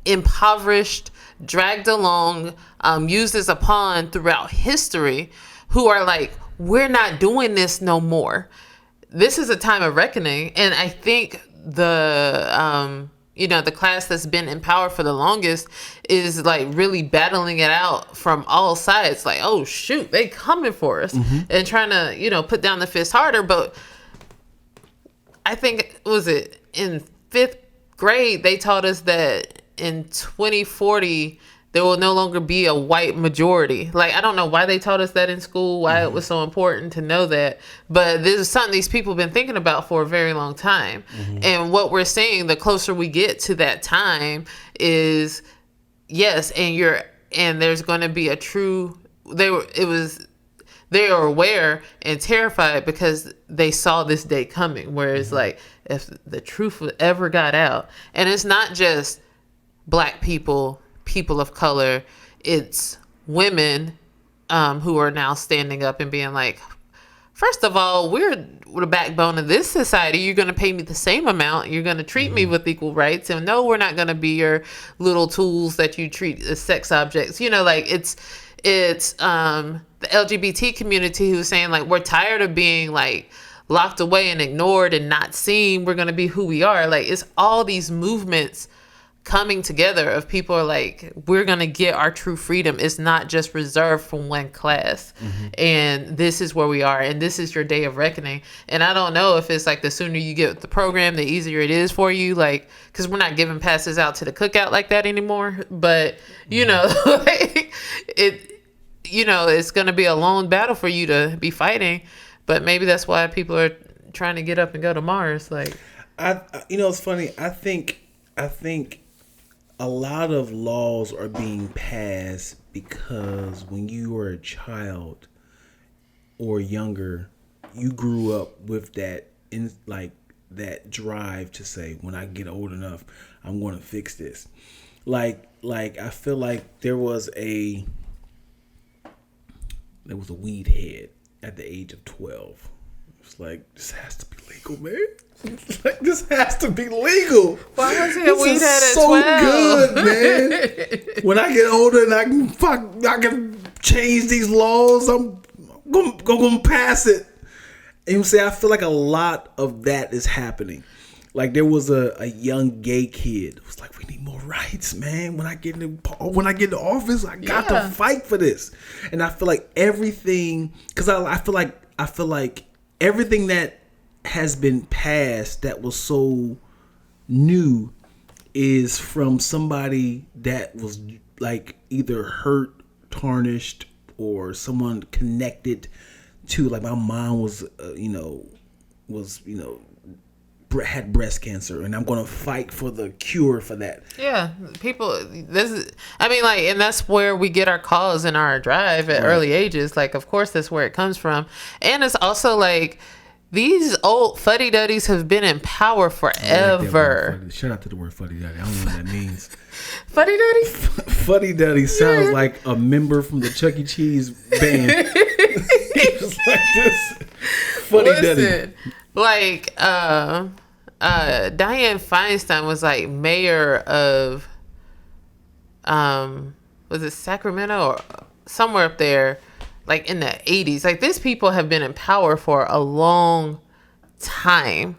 impoverished, dragged along, used as a pawn throughout history, who are like, we're not doing this no more. This is a time of reckoning. And I think the class that's been in power for the longest is like really battling it out from all sides. Like, oh shoot, they coming for us, and trying to, put down the fist harder. But I think, was it in 5th grade, they taught us that in 2040, there will no longer be a white majority. Like, I don't know why they taught us that in school, why it was so important to know that. But this is something these people have been thinking about for a very long time. And what we're seeing, the closer we get to that time, is yes, and there's going to be a true. They are aware and terrified because they saw this day coming. Whereas, like, if the truth ever got out, and it's not just Black people of color, it's women who are now standing up and being like, first of all, we're the backbone of this society. You're going to pay me the same amount. You're going to treat me with equal rights. And no, we're not going to be your little tools that you treat as sex objects. Like, it's the LGBT community who's saying, like, we're tired of being like locked away and ignored and not seen. We're going to be who we are. Like, it's all these movements coming together of people are like, we're going to get our true freedom. It's not just reserved for one class. And this is where we are. And this is your day of reckoning. And I don't know if it's like the sooner you get the program, the easier it is for you. Like, because we're not giving passes out to the cookout like that anymore. But, like, it's going to be a long battle for you to be fighting. But maybe that's why people are trying to get up and go to Mars. Like, it's funny. I think a lot of laws are being passed because when you were a child or younger, you grew up with that that drive to say, when I get old enough, I'm going to fix this. Like I feel like there was a weed head at the age of 12. It's like, this has to be legal, man. Like, this has to be legal. Why was it weed head at 12? So good, man. When I get older and I can change these laws, I'm gonna pass it. And you say, I feel like a lot of that is happening. Like, there was a young gay kid who was like, we need more rights, man. When I get into office, I got to fight for this. And I feel like everything, because I feel like everything that has been passed that was so new is from somebody that was like either hurt, tarnished, or someone connected to, like, my mom was had breast cancer, and I'm going to fight for the cure for that. Yeah, people, and that's where we get our cause and our drive at early ages. Like, of course, that's where it comes from. And it's also like, these old Fuddy Duddies have been in power forever. Shout out to the word Fuddy Duddy. I don't know what that means. Fuddy Duddy? Fuddy Duddy sounds like a member from the Chuck E. Cheese band. It's like this. Fuddy Duddy. Like, Dianne Feinstein was like mayor of, was it Sacramento or somewhere up there? like in the 80s. Like, these people have been in power for a long time.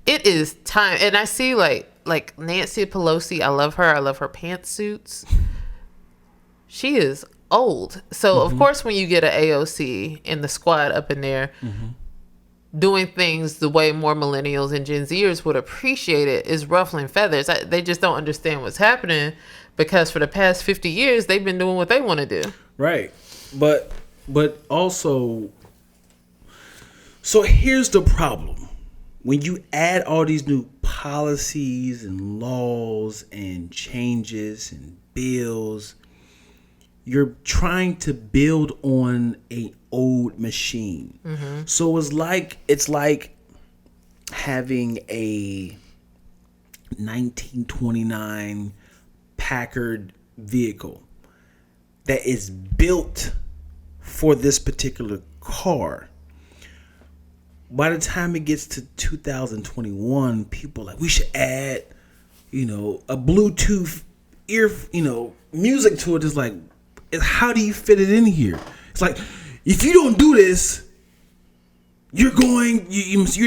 It is time. And I see like Nancy Pelosi, I love her. I love her pantsuits. She is old. So of course when you get an AOC and the squad up in there doing things the way more millennials and Gen Zers would appreciate it is ruffling feathers. They just don't understand what's happening because for the past 50 years they've been doing what they want to do. Right. But also, so here's the problem. When you add all these new policies and laws and changes and bills, you're trying to build on an old machine. So it's like having a 1929 Packard vehicle that is built for this particular car. By the time it gets to 2021, people are like, we should add, a Bluetooth ear, music to it. It's like, how do you fit it in here? It's like, if you don't do this, you're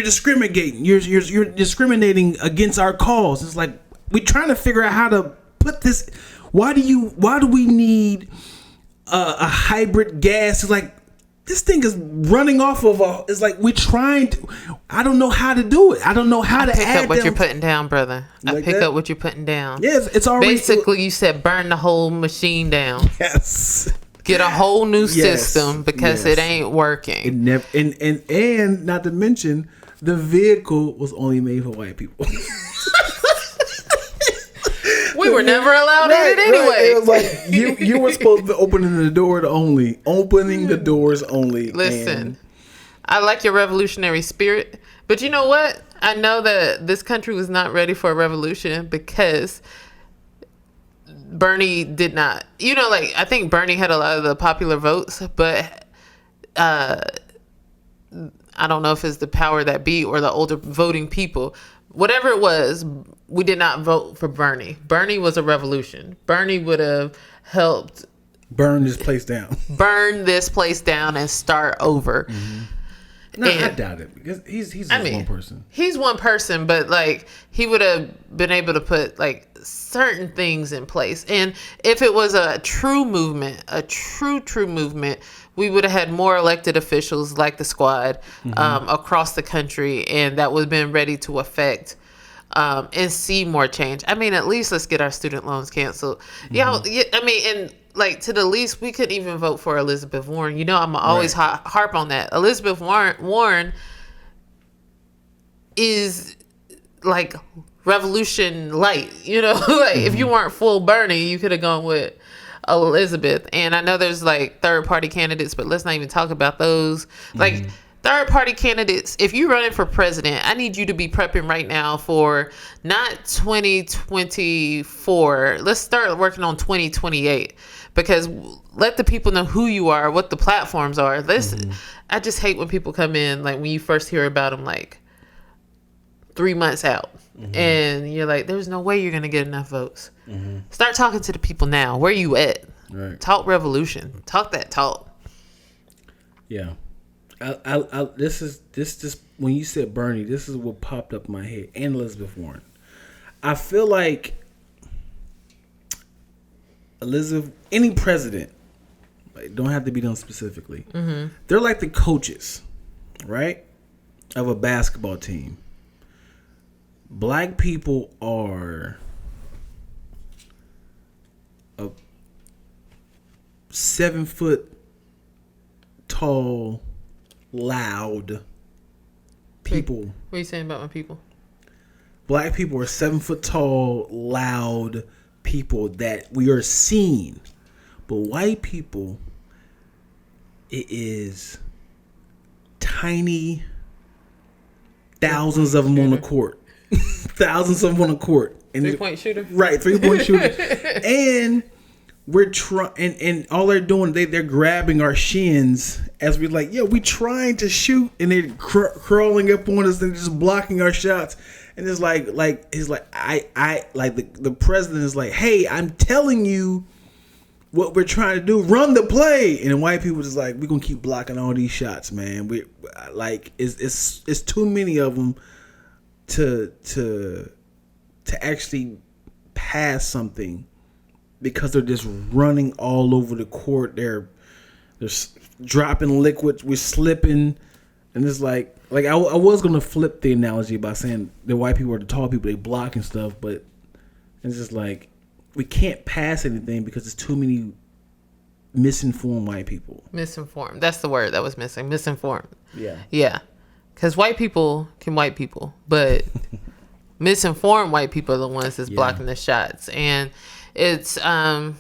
discriminating. You're discriminating against our cause. It's like, we're trying to figure out how to put this. Why do we need a hybrid gas? It's like, this thing is running off of it's like we're trying to. I don't know how to do it. I don't know how to pick add up what you're putting down, brother. Like I pick that? up what you're putting down. Yes, it's already. Basically, you said burn the whole machine down. Yes. Get a whole new system because it ain't working. It never, and not to mention, the vehicle was only made for white people. We were never allowed in it anyway. Right. It was like you were supposed to be opening the doors only. Listen, I like your revolutionary spirit, but you know what? I know that this country was not ready for a revolution because Bernie did not. I think Bernie had a lot of the popular votes, but I don't know if it's the power that be or the older voting people. Whatever it was, we did not vote for Bernie. Bernie was a revolution. Bernie would have helped burn this place down. And start over. No, I doubt it because he's just one person. He's one person, but like he would have been able to put like certain things in place. And if it was a true movement, we would have had more elected officials like the squad across the country, and that would have been ready to affect and see more change. I mean, at least let's get our student loans canceled. And like to the least, we couldn't even vote for Elizabeth Warren. I'm always harp on that. Elizabeth Warren is like revolution light. If you weren't full Bernie, you could have gone with Elizabeth. And I know there's like third party candidates, but let's not even talk about those. Like third party candidates, if you're running for president, I need you to be prepping right now for not 2024. Let's start working on 2028 because let the people know who you are, what the platforms are. I just hate when people come in, like when you first hear about them, like 3 months out. And you're like, there's no way you're going to get enough votes. Start talking to the people now. Where you at? Right. Talk revolution. Talk that talk. Yeah. This when you said Bernie, this is what popped up in my head, and Elizabeth Warren. I feel like any president, like, don't have to be done specifically. They're like the coaches, right, of a basketball team. Black people are a 7 foot tall, loud people. What are you saying about my people? Black people are 7 foot tall, loud people that we are seeing. But white people, it is tiny, thousands of them on the court. Thousands of them on the court. And 3-point shooter? Right, 3-point shooter. And we're trying, and all they're doing, they're grabbing our shins as we're like, we trying to shoot, and they're crawling up on us and just blocking our shots. And it's like, he's like, I like the president is like, hey, I'm telling you, what we're trying to do, run the play. And the white people just like, we're gonna keep blocking all these shots, man. We like it's too many of them to actually pass something, because they're just running all over the court. They're dropping liquid, we're slipping, and it's like I was gonna flip the analogy by saying the white people are the tall people, they block and stuff, but it's just like we can't pass anything because there's too many misinformed white people. Misinformed. That's the word that was missing. Misinformed. Yeah. Yeah. Because white people can white people, but misinformed white people are the ones that's blocking the shots. And it's, I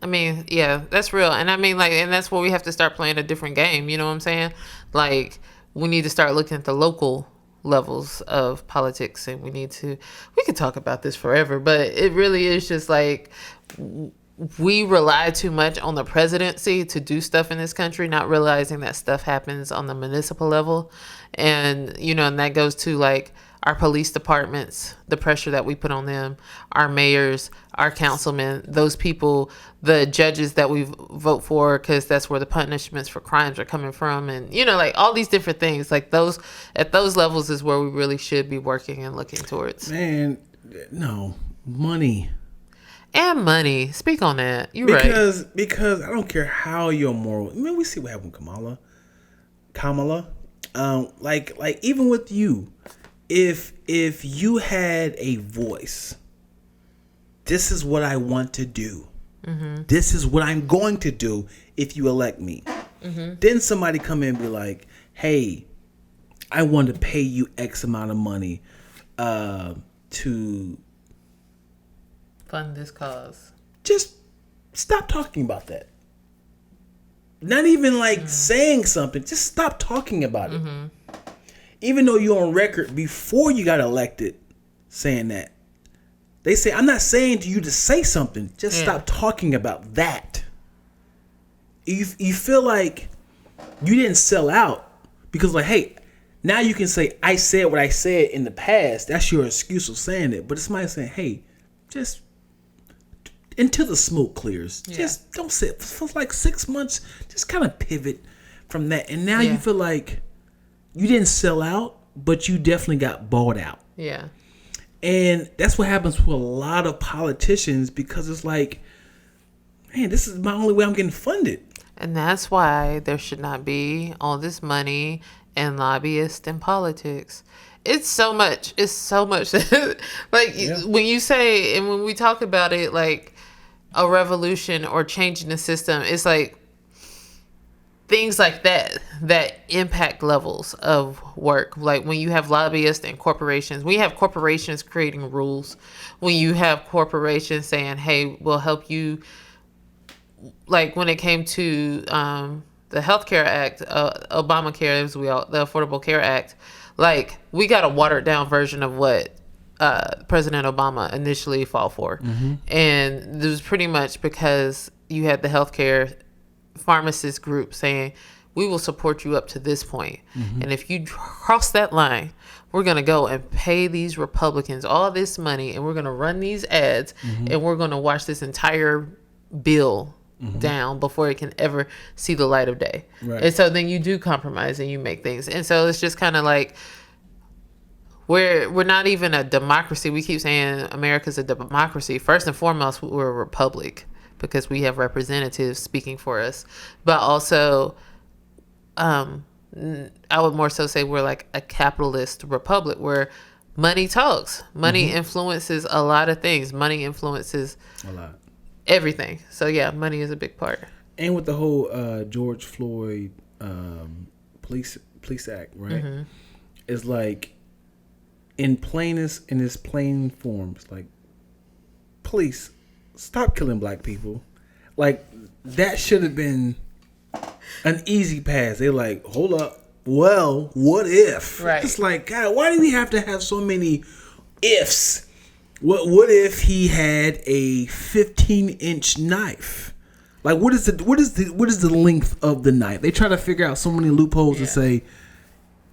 mean, yeah, that's real. And I mean, like, and that's where we have to start playing a different game. You know what I'm saying? Like, we need to start looking at the local levels of politics, and we could talk about this forever, but it really is just like we rely too much on the presidency to do stuff in this country, not realizing that stuff happens on the municipal level. And, you know, and that goes to like our police departments, the pressure that we put on them, our mayors, our councilmen, those people, the judges that we vote for, because that's where the punishments for crimes are coming from. And, you know, like all these different things, like those at those levels is where we really should be working and looking towards. Man, no, money. And money. Speak on that. You're right. Because I don't care how you're moral. I mean, we see what happened with Kamala. Like even with you, if you had a voice, this is what I want to do. Mm-hmm. This is what I'm going to do if you elect me. Mm-hmm. Then somebody come in and be like, hey, I want to pay you X amount of money to fund this cause. Just stop talking about that. Not even like saying something. Just stop talking about it. Mm-hmm. Even though you're on record before you got elected saying that. They say, I'm not saying to you to say something. Just stop talking about that. You feel like you didn't sell out because like, hey, now you can say, I said what I said in the past. That's your excuse of saying it. But it's somebody saying, hey, just until the smoke clears. Yeah. Just don't sit for like 6 months. Just kind of pivot from that. And now you feel like you didn't sell out, but you definitely got bought out. Yeah. And that's what happens to a lot of politicians, because it's like, man, this is my only way I'm getting funded. And that's why there should not be all this money and lobbyists in politics. It's so much. Like when you say, and when we talk about it, like a revolution or changing the system, it's like things like that impact levels of work. Like when you have lobbyists and corporations, when you have corporations creating rules, when you have corporations saying, hey, we'll help you. Like when it came to the Healthcare Act, Obamacare, the Affordable Care Act, like we got a watered down version of what President Obama initially fought for. Mm-hmm. And it was pretty much because you had the healthcare pharmacist group saying, we will support you up to this point. Mm-hmm. And if you cross that line, we're going to go and pay these Republicans all this money, and we're going to run these ads, and we're going to watch this entire bill down before it can ever see the light of day. Right. And so then you do compromise and you make things. And so it's just kind of like, we're not even a democracy. We keep saying America's a democracy. First and foremost, we're a republic because we have representatives speaking for us. But also, I would more so say we're like a capitalist republic where money talks. Money influences a lot of things. Money influences a lot. Everything. So yeah, money is a big part. And with the whole George Floyd police act, right? Mm-hmm. It's like in its plain forms, like, police, stop killing black people. Like, that should have been an easy pass. They're like, hold up. Well, what if? Right. It's like, God, why do we have to have so many ifs? What if he had a 15-inch knife? Like, what is the length of the knife? They try to figure out so many loopholes to say,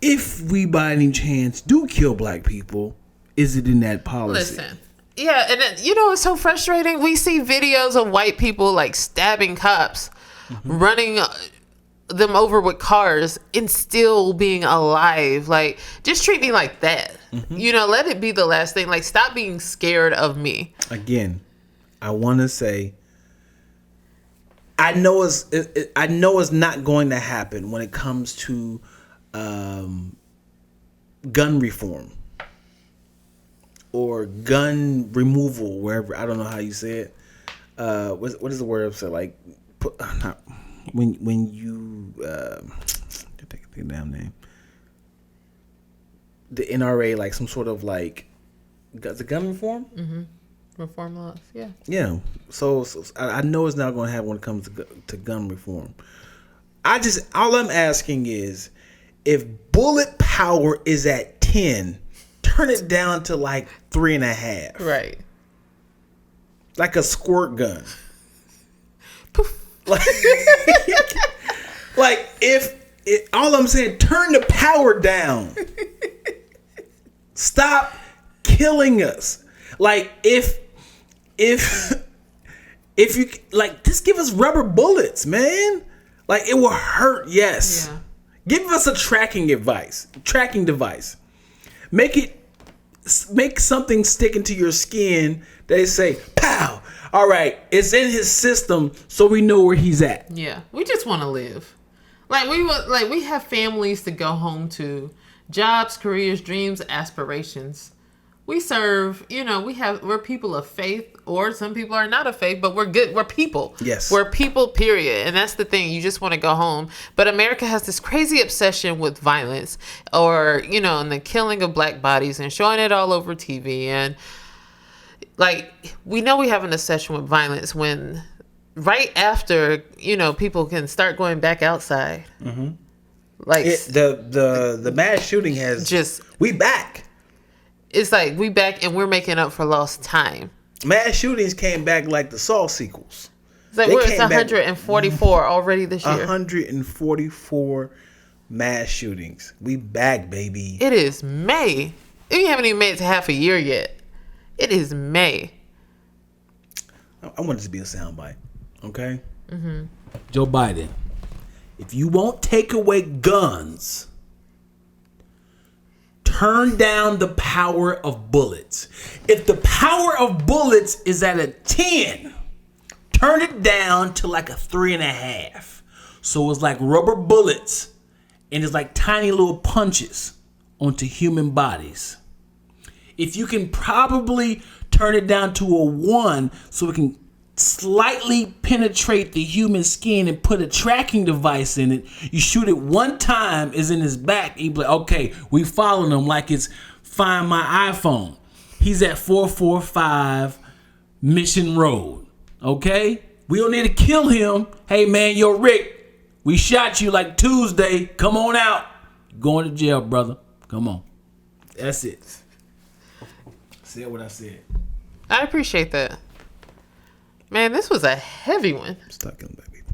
if we by any chance do kill black people, is it in that policy? Listen, Yeah, and then, it's so frustrating. We see videos of white people like stabbing cops, running them over with cars, and still being alive. Like, just treat me like that. Let it be the last thing. Like, stop being scared of me. Again, I want to say, I know it's not going to happen when it comes to gun reform or gun removal, wherever. I don't know how you say it. What is the word? So like, when you take the damn name. The NRA, like some sort of like, the gun reform. Reform laws, yeah. Yeah. So I know it's not going to happen when it comes to gun reform. All I'm asking is, if bullet power is at 10, turn it down to like 3.5. Right. Like a squirt gun. Poof. Like all I'm saying, turn the power down. Stop killing us. Like, if you like, just give us rubber bullets, man. Like, it will hurt, yes. Yeah. Give us a tracking device. Make something stick into your skin. They say, pow. All right, it's in his system, so we know where he's at. Yeah, we just want to live. We have families to go home to, jobs, careers, dreams, aspirations. We serve, we're people of faith, or some people are not of faith, but we're good. We're people. Yes. We're people, period. And that's the thing. You just want to go home. But America has this crazy obsession with violence, or, and the killing of black bodies, and showing it all over TV. And like, we know we have an obsession with violence when right after, people can start going back outside. Like, the mass shooting has we back. It's like we back and we're making up for lost time. Mass shootings came back like the Saw sequels. It's like it's 144 already this year. 144 mass shootings. We back, baby. It is May. We haven't even made it to half a year yet. It is May. I want it to be a soundbite. Okay? Joe Biden, if you won't take away guns, turn down the power of bullets. If the power of bullets is at a 10, turn it down to like a 3.5. So it's like rubber bullets, and it's like tiny little punches onto human bodies. If you can probably turn it down to a 1, so it can slightly penetrate the human skin and put a tracking device in it. You shoot it one time, is in his back. You be like, okay, we following him like it's Find My iPhone. He's at 445 Mission Road. Okay? We don't need to kill him. Hey man, yo Rick, we shot you like Tuesday. Come on out. You're going to jail, brother. Come on. That's it. Said what I said. I appreciate that. Man, this was a heavy one. Stop killing black people.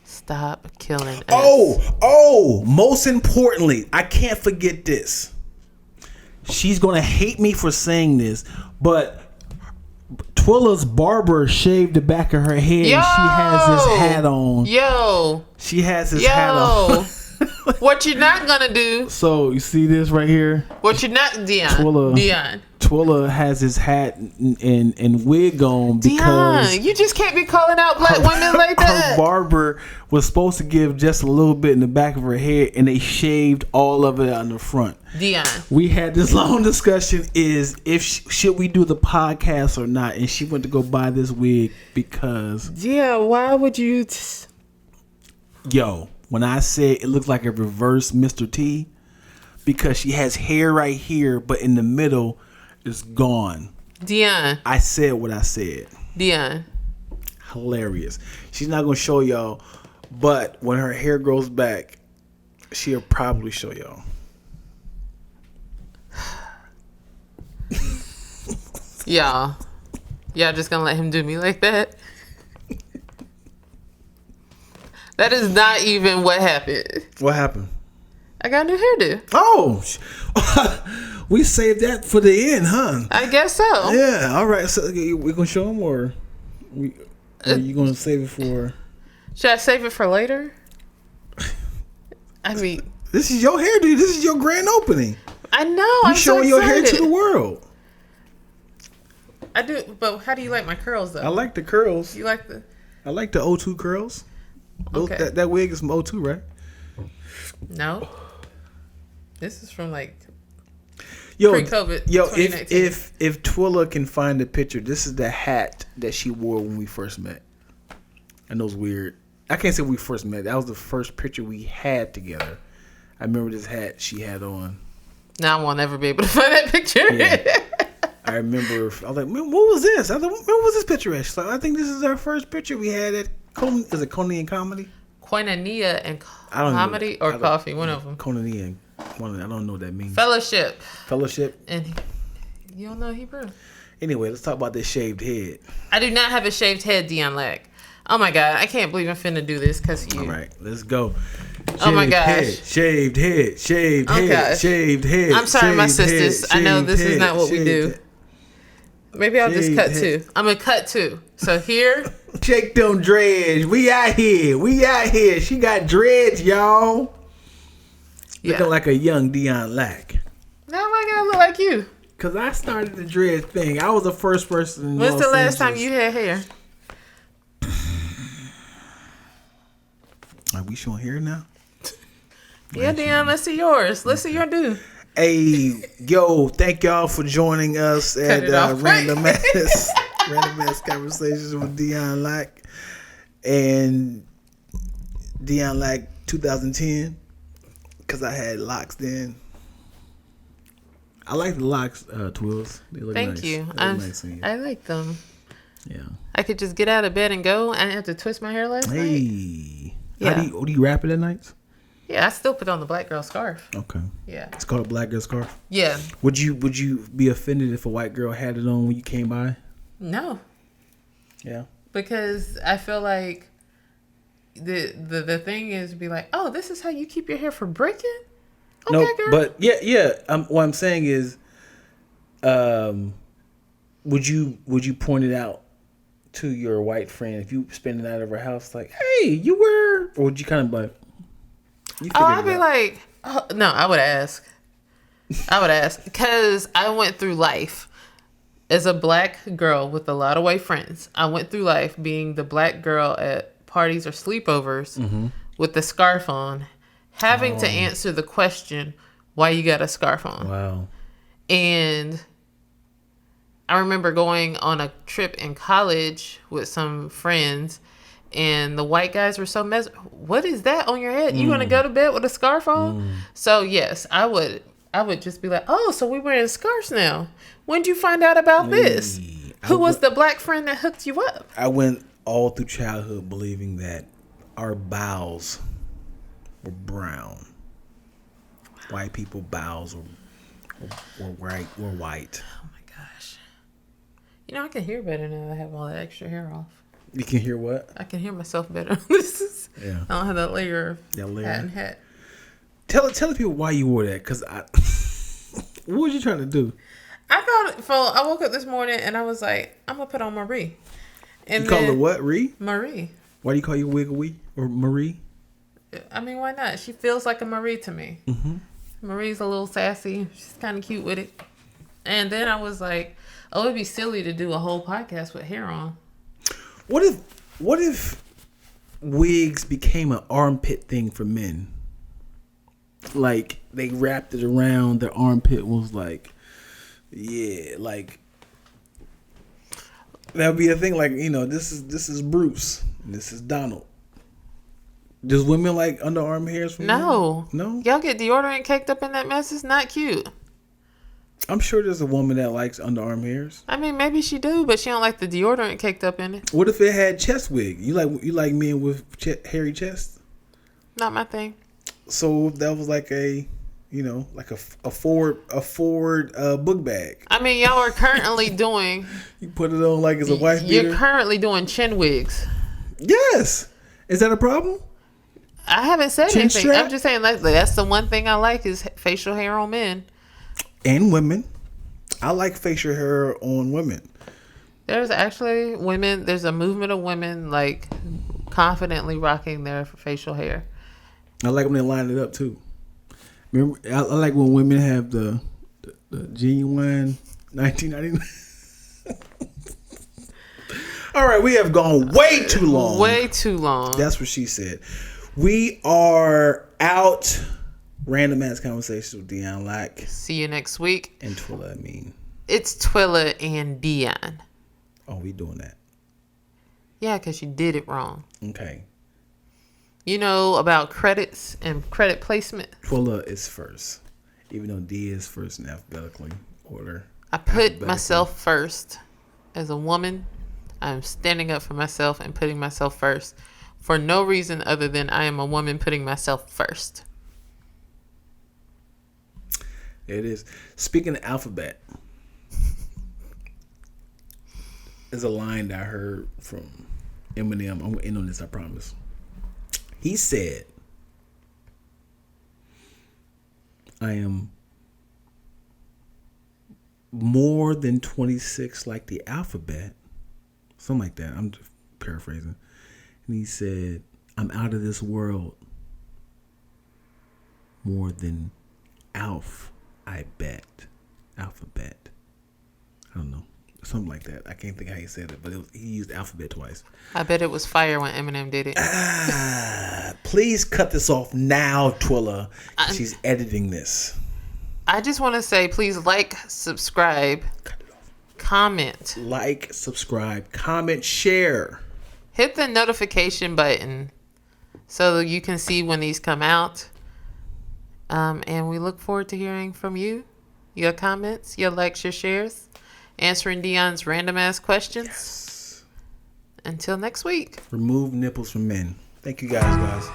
Stop killing us. Oh, most importantly, I can't forget this. She's going to hate me for saying this, but Twilla's barber shaved the back of her head. Yo! And she has his hat on. She has his hat on. What you're not going to do. So, you see this right here? What you're not, Dion. Twilla has his hat and wig on because Dion, you just can't be calling out black women like that. Her barber was supposed to give just a little bit in the back of her head, and they shaved all of it on the front. Dion, we had this long discussion: should we do the podcast or not? And she went to go buy this wig because why would you? When I said it looks like a reverse Mr. T, because she has hair right here, but in the middle is gone. Dion. I said what I said. Dion. Hilarious. She's not going to show y'all, but when her hair grows back, she'll probably show y'all. Y'all just going to let him do me like that? That is not even what happened. What happened? I got a new hairdo. Oh, We saved that for the end, huh? I guess so. Yeah. All right. So we're gonna show them, or are you gonna save it for? Should I save it for later? I mean, this is your hair, dude. This is your grand opening. I know. You I'm showing so your hair excited. to the world. I do, but how do you like my curls though? I like the curls. You like the? I like the O2 curls. Okay. That wig is from O2, right? No. This is from like Pre-COVID. pre-COVID. Yo, 2019. if Twilla can find the picture, this is the hat that she wore when we first met. I know it's weird. I can't say we first met. That was the first picture we had together. I remember this hat she had on. Now I won't ever be able to find that picture. Yeah. I remember. I was like, man, what was this? I was like, where was this picture at? She's like, I think this is our first picture we had at is it Coney and Comedy? Koinonia and comedy or coffee, one of them. Coney and I don't know what that means. Fellowship. And you don't know Hebrew. Anyway, let's talk about this shaved head. I do not have a shaved head, Dion Lack. Oh my God, I can't believe I'm finna do this because you. All right, let's go. Oh my gosh. Shaved head. Shaved head. I'm sorry, my sisters. I know this is not what we do. Maybe I'll just cut two. I'm gonna cut two. So here. Shake them dreads. We out here. She got dreads, y'all. Yeah. Looking like a young Dion Lack. Now I gotta look like you. Cause I started the dread thing. I was the first person. When's the last time you had hair? Are we showing hair now? Yeah, Dion. Let's see yours. Let's see your do. Hey, yo, thank y'all for joining us at Random Ass Conversations with Dion Lack and Dion Lack 2010, because I had locks then. I like the locks, Twills. They look Thank nice. you. Nice I like them. Yeah. I could just get out of bed and go. I didn't have to twist my hair last night. Hey. Yeah. Do you wrap it at nights? Yeah, I still put on the black girl scarf. Okay. Yeah. It's called a black girl scarf? Yeah. Would you be offended if a white girl had it on when you came by? No. Yeah. Because I feel like the thing is be like, oh, this is how you keep your hair from breaking? Okay, no, girl. but yeah. What I'm saying is, would you point it out to your white friend if you spend the night at her house, like, hey, you were, or would you kind of like? I'd be like, oh, no, I would ask because I went through life as a black girl with a lot of white friends. I went through life being the black girl at parties or sleepovers with the scarf on, having to answer the question, why you got a scarf on? Wow. And I remember going on a trip in college with some friends, and the white guys were so what is that on your head? You want to go to bed with a scarf on? So yes, I would just be like, oh, so we wearing scarves now. When did you find out about this? Who was the black friend that hooked you up? I went all through childhood believing that our bowels were brown. Wow. White people bowels were white. Oh my gosh. You know, I can hear better now that I have all that extra hair off. You can hear what? I can hear myself better. I don't have that layer of hat and hat. Tell the people why you wore that, because what was you trying to do? I woke up this morning and I was like, I'm gonna put on Marie. And you call her what? Marie. Why do you call your wig a wee or Marie? I mean, why not? She feels like a Marie to me. Mm-hmm. Marie's a little sassy. She's kind of cute with it. And then I was like, oh, it'd be silly to do a whole podcast with hair on. What if wigs became an armpit thing for men? Like they wrapped it around their armpit, was like, yeah, like that would be a thing. Like, you know, this is Bruce, this is Donald. Does women like underarm hairs from No. Men? No? Y'all get deodorant caked up in that mess? It's not cute. I'm sure there's a woman that likes underarm hairs. I mean, maybe she do, but she don't like the deodorant caked up in it. What if it had chest wig? You like men with hairy chests? Not my thing. So that was like a Ford book bag. I mean, y'all are currently doing. You put it on like it's a wife beater. You're currently doing chin wigs. Yes. Is that a problem? I haven't said Chin anything. strap? I'm just saying that's the one thing I like is facial hair on men. And women. I like facial hair on women. There's actually women. There's a movement of women like confidently rocking their facial hair. I like when they line it up too. Remember, I like when women have the genuine 1999. All right, we have gone way too long. Way too long. That's what she said. We are out. Random ass conversations with Dion Lack. See you next week. And Twilla, It's Twilla and Dion. Oh, we doing that? Yeah, because you did it wrong. Okay. You know about credits and credit placement? Twilla is first. Even though D is first in alphabetically order. I put myself first. As a woman, I'm standing up for myself and putting myself first. For no reason other than I am a woman putting myself first. There it is. Speaking of alphabet, there's a line that I heard from Eminem. I'm going to end on this, I promise. He said, I am more than 26 like the alphabet. Something like that. I'm just paraphrasing. And he said, I'm out of this world more than Alf, I bet. Alphabet. I don't know. Something like that. I can't think how he said it, but he used alphabet twice. I bet it was fire when Eminem did it. Please cut this off now, Twilla. She's editing this. I just want to say, please like, subscribe, comment. Like, subscribe, comment, share. Hit the notification button so that you can see when these come out. And we look forward to hearing from you, your comments, your likes, your shares, answering Dion's random ass questions. Yes. Until next week. Remove nipples from men. Thank you guys.